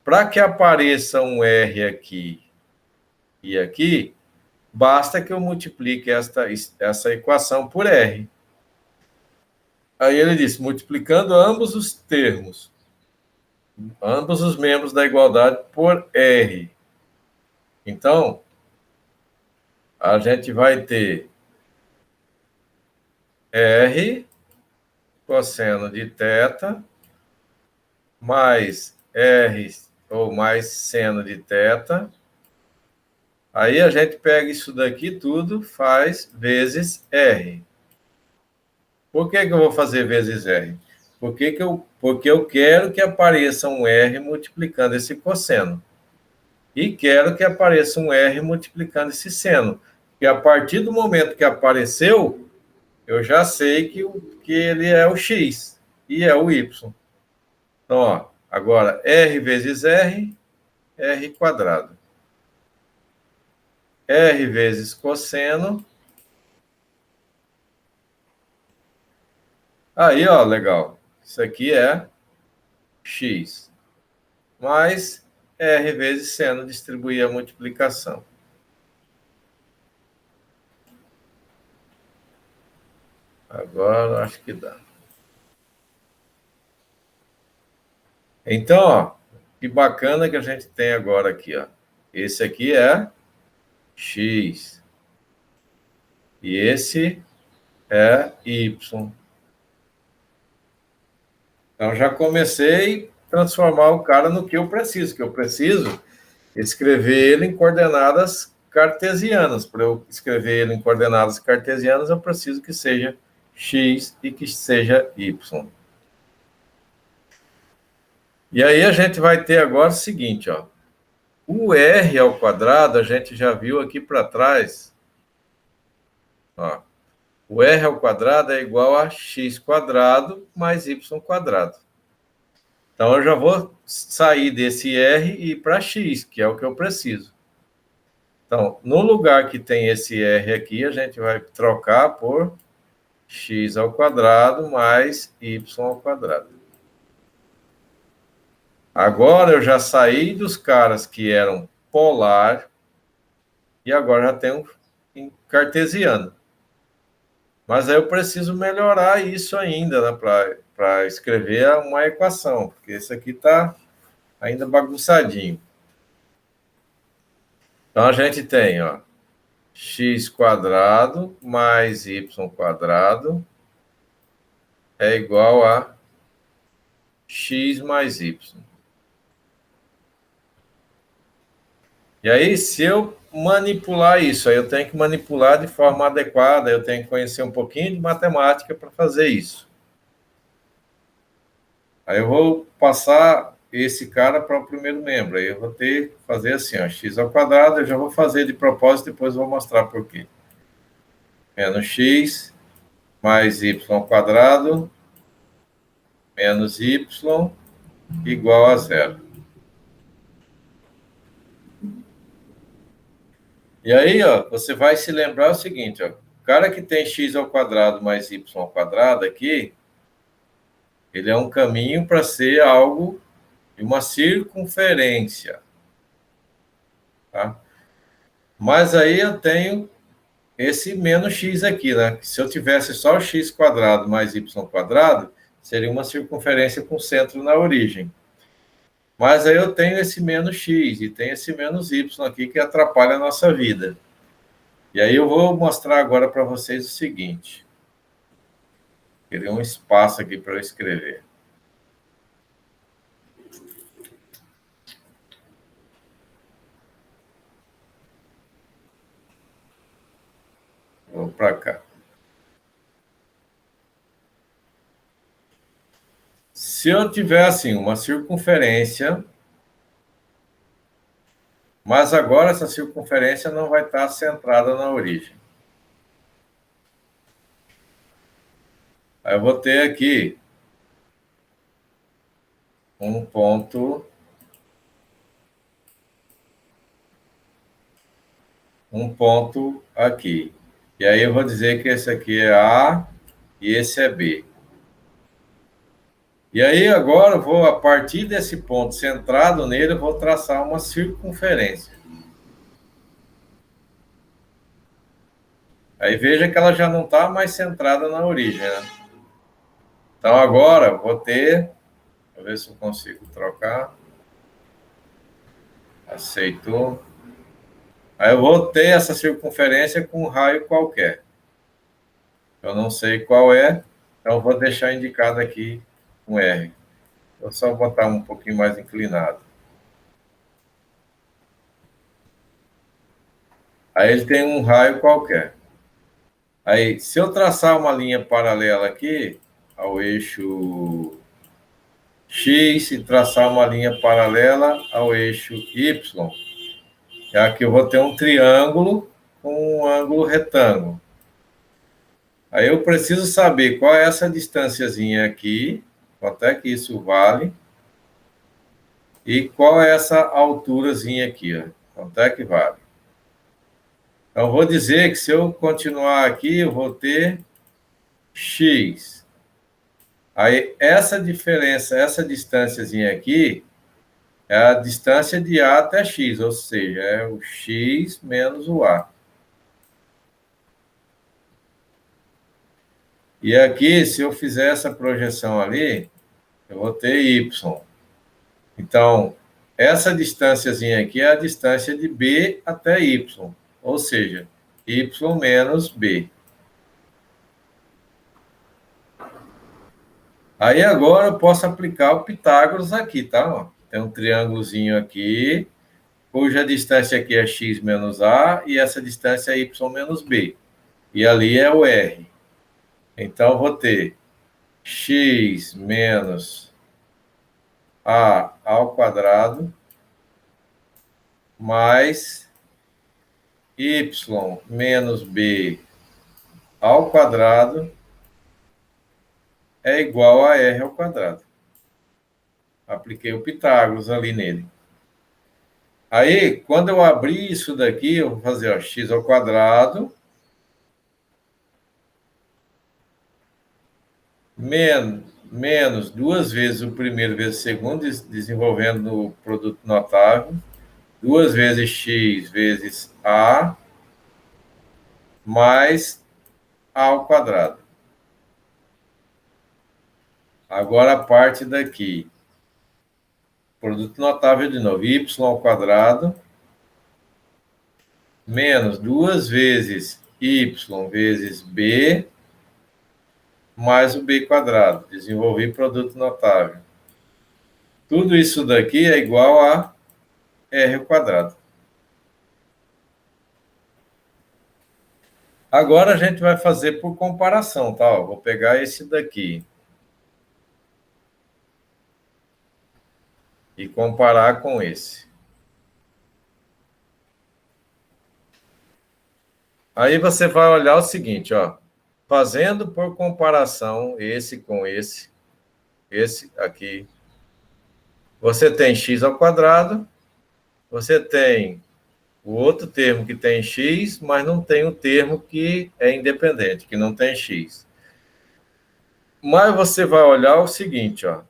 Para que apareça um R aqui e aqui, basta que eu multiplique essa equação por R. Aí ele disse, multiplicando ambos os termos, ambos os membros da igualdade por R. Então, a gente vai ter R cosseno de θ mais R ou mais seno de θ. Aí a gente pega isso daqui tudo, faz vezes R. Por que eu vou fazer vezes R? Porque eu quero que apareça um R multiplicando esse cosseno. E quero que apareça um R multiplicando esse seno. Porque a partir do momento que apareceu, eu já sei que ele é o X e é o Y. Então, ó, agora, R vezes R R quadrado. R vezes cosseno. Aí, ó, legal. Isso aqui é x. Mais R vezes seno, distribuir a multiplicação. Agora, acho que dá. Então, ó, que bacana que a gente tem agora aqui, ó. Esse aqui é x. E esse é y. Então, já comecei a transformar o cara no que eu preciso. Que eu preciso escrever ele em coordenadas cartesianas. Para eu escrever ele em coordenadas cartesianas, eu preciso que seja x e que seja y. E aí a gente vai ter agora o seguinte, ó. O r ao quadrado, a gente já viu aqui para trás. Ó, o r ao quadrado é igual a x quadrado mais y quadrado. Então, eu já vou sair desse r e ir para x, que é o que eu preciso. Então, no lugar que tem esse r aqui, a gente vai trocar por x ao quadrado mais y ao quadrado. Agora eu já saí dos caras que eram polar e agora já tenho em cartesiano. Mas aí eu preciso melhorar isso ainda, né, para escrever uma equação, porque esse aqui está ainda bagunçadinho. Então a gente tem, ó, x quadrado mais y quadrado é igual a x mais y. E aí, se eu manipular isso, aí eu tenho que manipular de forma adequada, eu tenho que conhecer um pouquinho de matemática para fazer isso. Aí eu vou passar esse cara para o primeiro membro, aí eu vou ter que fazer assim, ó, x ao quadrado, eu já vou fazer de propósito, depois eu vou mostrar por quê. Menos x mais y ao quadrado menos y igual a zero. E aí, ó, você vai se lembrar o seguinte, ó, o cara que tem x ao quadrado mais y ao quadrado aqui, ele é um caminho para ser algo de uma circunferência. Tá? Mas aí eu tenho esse menos x aqui, né? Se eu tivesse só o x quadrado mais y quadrado, seria uma circunferência com centro na origem. Mas aí eu tenho esse menos x e tem esse menos y aqui que atrapalha a nossa vida. E aí eu vou mostrar agora para vocês o seguinte. Queria um espaço aqui para eu escrever. Vou para cá. Se eu tiver, assim, uma circunferência, mas agora essa circunferência não vai estar centrada na origem. Aí eu vou ter aqui um ponto aqui. E aí eu vou dizer que esse aqui é A e esse é B. E aí agora eu vou, a partir desse ponto centrado nele, eu vou traçar uma circunferência. Aí veja que ela já não está mais centrada na origem, né? Então agora eu vou ter, vou ver se eu consigo trocar. Aceitou. Aí eu vou ter essa circunferência com um raio qualquer. Eu não sei qual é, então eu vou deixar indicado aqui um R. Vou só botar um pouquinho mais inclinado. Aí ele tem um raio qualquer. Aí, se eu traçar uma linha paralela aqui ao eixo X e traçar uma linha paralela ao eixo Y, aqui eu vou ter um triângulo com um ângulo retângulo. Aí eu preciso saber qual é essa distânciazinha aqui, quanto é que isso vale, E qual é essa alturazinha aqui? Ó? Quanto é que vale? Então, eu vou dizer que se eu continuar aqui, eu vou ter x. Aí, essa diferença, essa distânciazinha aqui, é a distância de A até x, ou seja, é o x menos o A. E aqui, se eu fizer essa projeção ali, eu vou ter y. Então, essa distânciazinha aqui é a distância de B até y, ou seja, y menos B. Aí agora eu posso aplicar o Pitágoras aqui, tá? Ó, tem um triângulozinho aqui, cuja distância aqui é x menos A e essa distância é y menos B. E ali é o R. Então, eu vou ter x menos A ao quadrado mais y menos B ao quadrado é igual a R ao quadrado. Apliquei o Pitágoras ali nele. Aí, quando eu abrir isso daqui, eu vou fazer ó, x ao quadrado menos 2 vezes o primeiro vezes o segundo, desenvolvendo o produto notável, 2 vezes x vezes A mais A ao quadrado. Agora a parte daqui. Produto notável de novo, y ao quadrado menos 2 vezes y vezes b mais o b quadrado. Desenvolvi produto notável. Tudo isso daqui é igual a r ao quadrado. Agora a gente vai fazer por comparação, tá? Vou pegar esse daqui e comparar com esse. Aí você vai olhar o seguinte, ó. Fazendo por comparação esse com esse aqui, você tem x ao quadrado, você tem o outro termo que tem x, mas não tem o termo que é independente, que não tem x. Mas você vai olhar o seguinte, ó.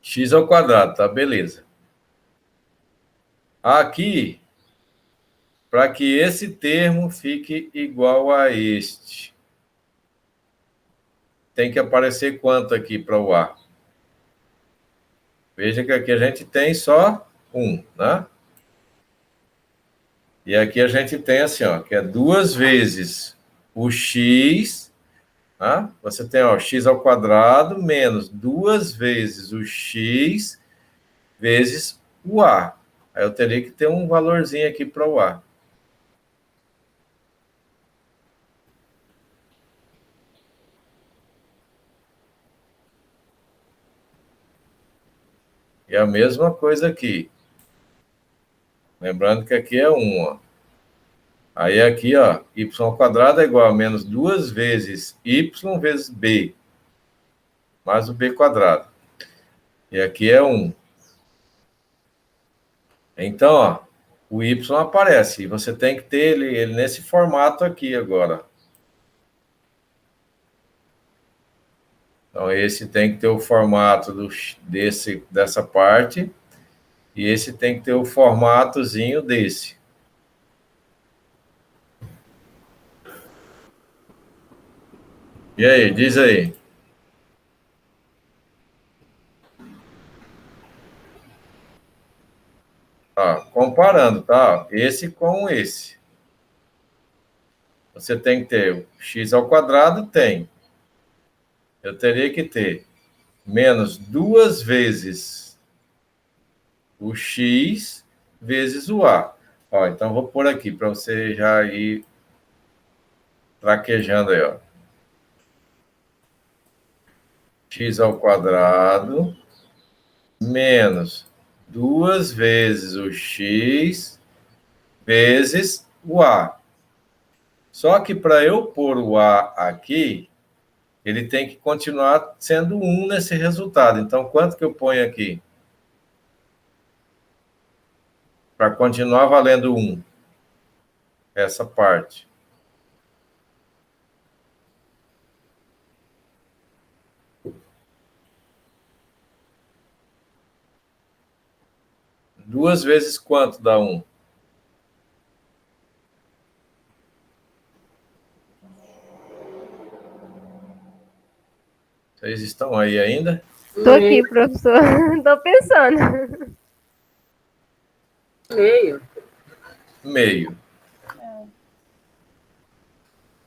X ao quadrado, tá? Beleza. Aqui, para que esse termo fique igual a este, tem que aparecer quanto aqui para o A? Veja que aqui a gente tem só 1, né? E aqui a gente tem assim, ó, que é 2 vezes o x, tá? Você tem, ó, x ao quadrado menos 2 vezes o x vezes o A. Aí eu teria que ter um valorzinho aqui para o A. E a mesma coisa aqui. Lembrando que aqui é 1, ó. Aí aqui, ó, y ao quadrado é igual a menos 2 vezes y vezes b, mais o b quadrado. E aqui é 1. Então, ó, o y aparece. E você tem que ter ele nesse formato aqui agora. Então, esse tem que ter o formato dessa parte. E esse tem que ter o formatozinho desse. E aí, diz aí. Tá, comparando, tá? Esse com esse. Você tem que ter o x ao quadrado, tem. Eu teria que ter menos 2 vezes o x vezes o a. Ó, então, vou pôr aqui para você já ir traquejando aí, ó. X ao quadrado menos 2 vezes o x vezes o a. Só que para eu pôr o a aqui, ele tem que continuar sendo 1 nesse resultado. Então, quanto que eu ponho aqui? para continuar valendo 1. Essa parte. Duas vezes quanto dá 1? Vocês estão aí ainda? Tô aqui, professor. Tô pensando. Meio. Meio.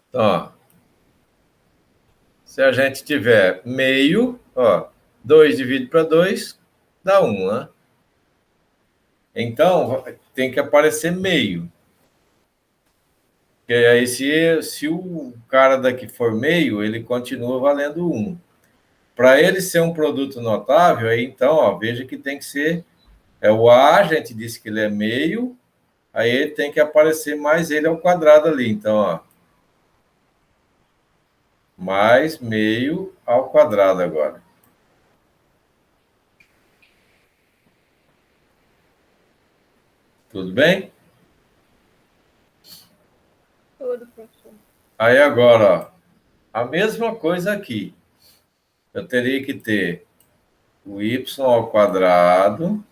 Então, ó, se a gente tiver meio, ó, 2 dividido para 2, dá 1, né? Então, tem que aparecer meio. Porque aí, se o cara daqui for meio, ele continua valendo 1. Para ele ser um produto notável, aí então, ó, veja que tem que ser... o A, a gente disse que ele é meio, aí ele tem que aparecer mais ele ao quadrado ali. Então, ó, mais meio ao quadrado agora. Tudo bem? Tudo, professor. Aí agora, ó, a mesma coisa aqui. Eu teria que ter o y ao quadrado.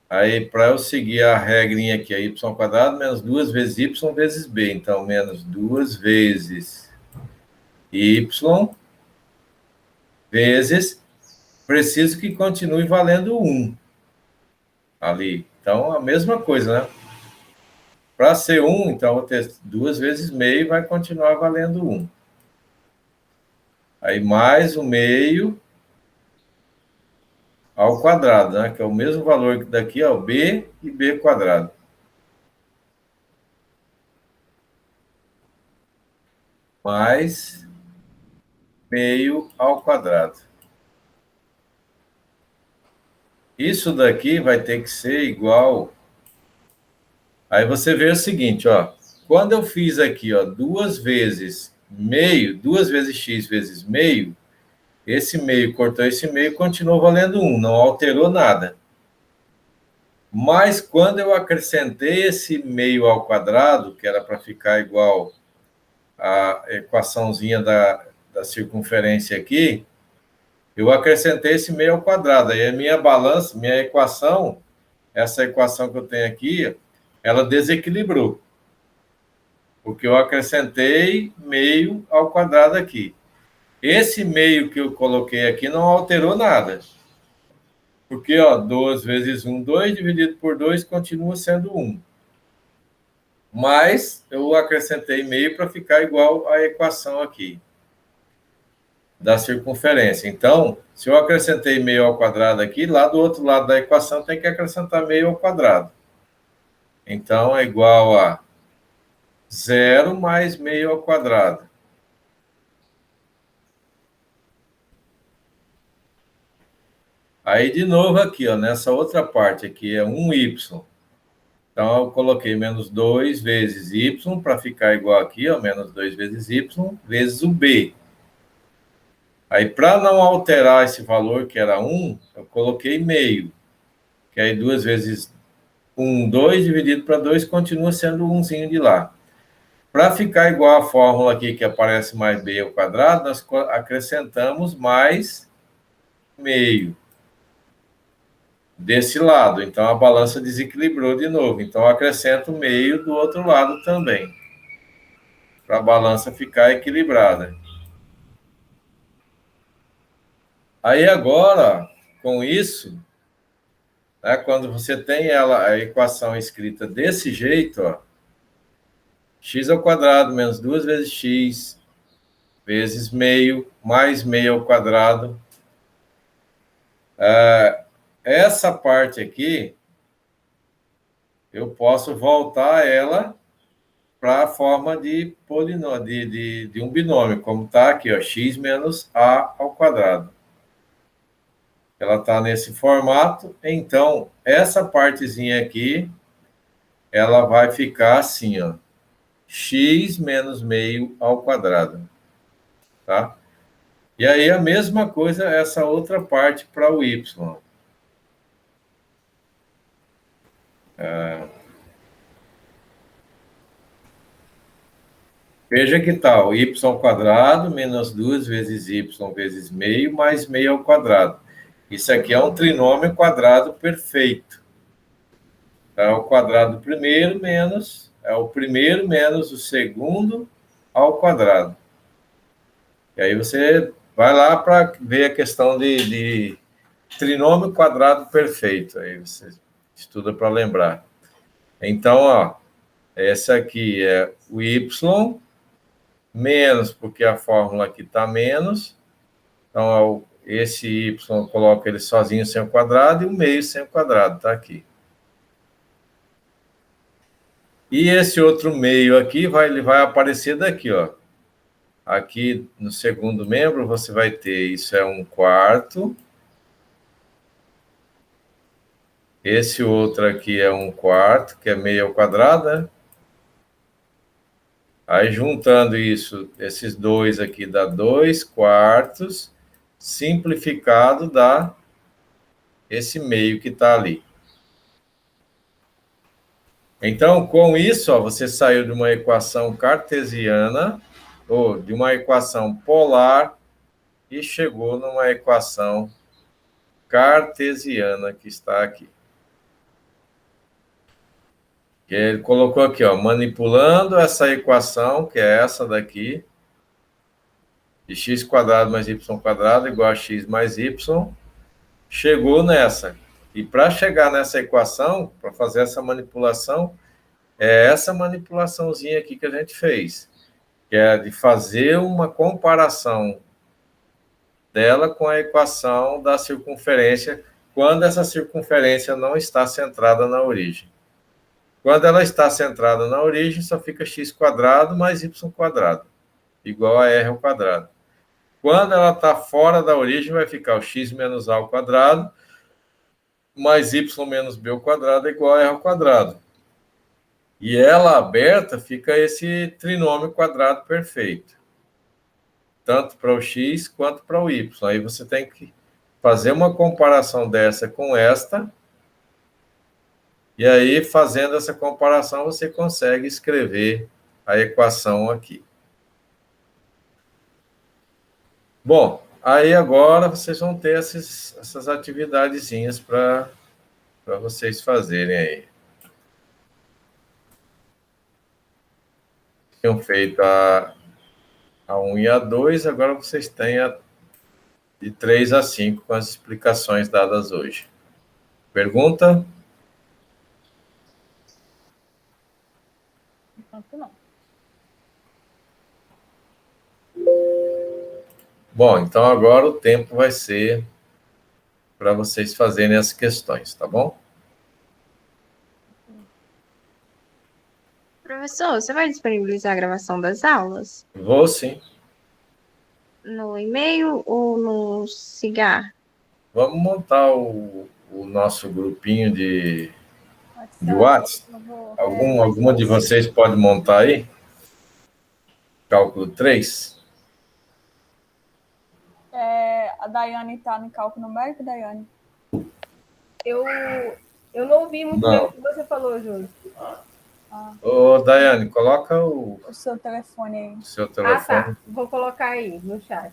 Aí, para eu seguir a regrinha aqui, é y ao quadrado menos 2 vezes y vezes b. Então, menos 2 vezes y vezes... Preciso que continue valendo 1 ali. Então, a mesma coisa, né? Para ser 1, então, eu vou ter 2 vezes meio e vai continuar valendo 1. Aí, mais o meio ao quadrado, né? Que é o mesmo valor que daqui, ó, b e b quadrado. Mais meio ao quadrado. Isso daqui vai ter que ser igual... Aí você vê o seguinte, ó. Quando eu fiz aqui, ó, 2 vezes meio, 2 vezes x vezes meio, esse meio cortou esse meio, continuou valendo 1, não alterou nada. Mas quando eu acrescentei esse meio ao quadrado, que era para ficar igual a equaçãozinha da circunferência aqui, eu acrescentei esse meio ao quadrado. Aí a minha balança, minha equação, essa equação que eu tenho aqui, ela desequilibrou. Porque eu acrescentei meio ao quadrado aqui. Esse meio que eu coloquei aqui não alterou nada. Porque, ó, 2 vezes 1, 2, dividido por 2, continua sendo 1. Mas eu acrescentei meio para ficar igual à equação aqui da circunferência. Então, se eu acrescentei meio ao quadrado aqui, lá do outro lado da equação tem que acrescentar meio ao quadrado. Então, é igual a 0 mais meio ao quadrado. Aí, de novo, aqui, ó, nessa outra parte aqui, é 1y. Então, eu coloquei menos 2 vezes y para ficar igual aqui, ó, menos 2 vezes y vezes o b. Aí, para não alterar esse valor, que era 1, eu coloquei meio. Que aí 2 vezes 1, 2, dividido para 2, continua sendo 1zinho de lá. Para ficar igual a fórmula aqui, que aparece mais b ao quadrado, nós acrescentamos mais meio desse lado. Então, a balança desequilibrou de novo. Então, eu acrescento meio do outro lado também, para a balança ficar equilibrada. Aí, agora, com isso, né, quando você tem a equação escrita desse jeito, ó, x ao quadrado menos 2 vezes x vezes meio mais meio ao quadrado. Essa parte aqui, eu posso voltar ela para a forma de um binômio, como está aqui, ó, x menos a ao quadrado. Ela está nesse formato, então essa partezinha aqui, ela vai ficar assim, ó, x menos meio ao quadrado, tá? E aí a mesma coisa essa outra parte para o y. Veja que tal, y quadrado menos 2 vezes y vezes meio, mais meio ao quadrado. Isso aqui é um trinômio quadrado perfeito. É o quadrado do primeiro menos, é o primeiro menos o segundo ao quadrado. E aí você vai lá para ver a questão de trinômio quadrado perfeito. Aí você estuda para lembrar. Então, ó, essa aqui é o y menos, porque a fórmula aqui está menos. Então, esse y eu coloco ele sozinho sem o quadrado e o meio sem o quadrado, está aqui. E esse outro meio aqui, ele vai aparecer daqui, ó. Aqui no segundo membro, você vai ter, isso é 1/4. Esse outro aqui é 1/4, que é meio ao quadrado, né? Aí, juntando isso, esses dois aqui dá 2/4, simplificado dá esse meio que está ali. Então, com isso, ó, você saiu de uma equação cartesiana, ou de uma equação polar, e chegou numa equação cartesiana que está aqui. Que ele colocou aqui, ó, manipulando essa equação, que é essa daqui, de x² mais y² igual a x mais y, chegou nessa. E para chegar nessa equação, para fazer essa manipulação, é essa manipulaçãozinha aqui que a gente fez, que é de fazer uma comparação dela com a equação da circunferência, quando essa circunferência não está centrada na origem. Quando ela está centrada na origem, só fica x² mais y², igual a r ao quadrado. Quando ela está fora da origem, vai ficar o x menos a ao quadrado, mais y menos b ao quadrado igual a r ao quadrado. E ela aberta fica esse trinômio quadrado perfeito. Tanto para o x quanto para o y. Aí você tem que fazer uma comparação dessa com esta. E aí, fazendo essa comparação, você consegue escrever a equação aqui. Bom, aí agora vocês vão ter essas atividadezinhas para vocês fazerem aí. Tinham feito a 1 e a 2, agora vocês têm de 3 a 5 com as explicações dadas hoje. Pergunta? Enquanto não. Bom, então agora o tempo vai ser para vocês fazerem as questões, tá bom? Professor, você vai disponibilizar a gravação das aulas? Vou sim. No e-mail ou no Cigar? Vamos montar o nosso grupinho de WhatsApp. Alguma de vocês pode montar aí? Cálculo 3? A Daiane está no cálculo numérico, Daiane? Eu não ouvi muito bem o que você falou, Júlio. Ô, Daiane, coloca o seu telefone aí. seu telefone. Ah, tá. Vou colocar aí no chat.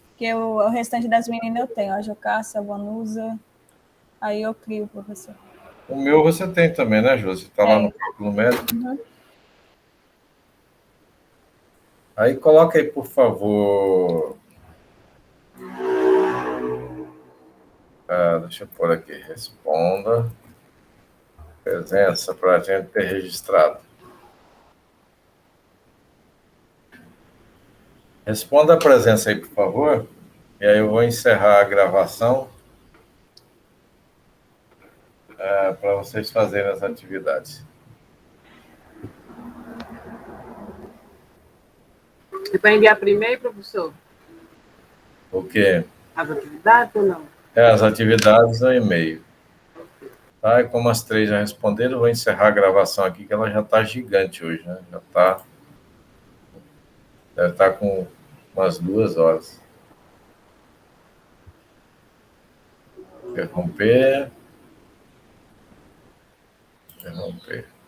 Porque o restante das meninas eu tenho. A Jocássia, a Vanusa. Aí eu crio, professor. O meu você tem também, né, Jô? Você está lá no cálculo numérico. Uhum. Aí coloca aí, por favor. Deixa eu pôr aqui. Responda. Presença para a gente ter registrado. Responda a presença aí, por favor. E aí eu vou encerrar a gravação para vocês fazerem as atividades. E para enviar primeiro, professor? O quê? As atividades ou não? As atividades no e-mail. Tá? E como as 3 já responderam, eu vou encerrar a gravação aqui, que ela já está gigante hoje, né? Já está... Deve estar com umas 2 horas. Interromper. interromper.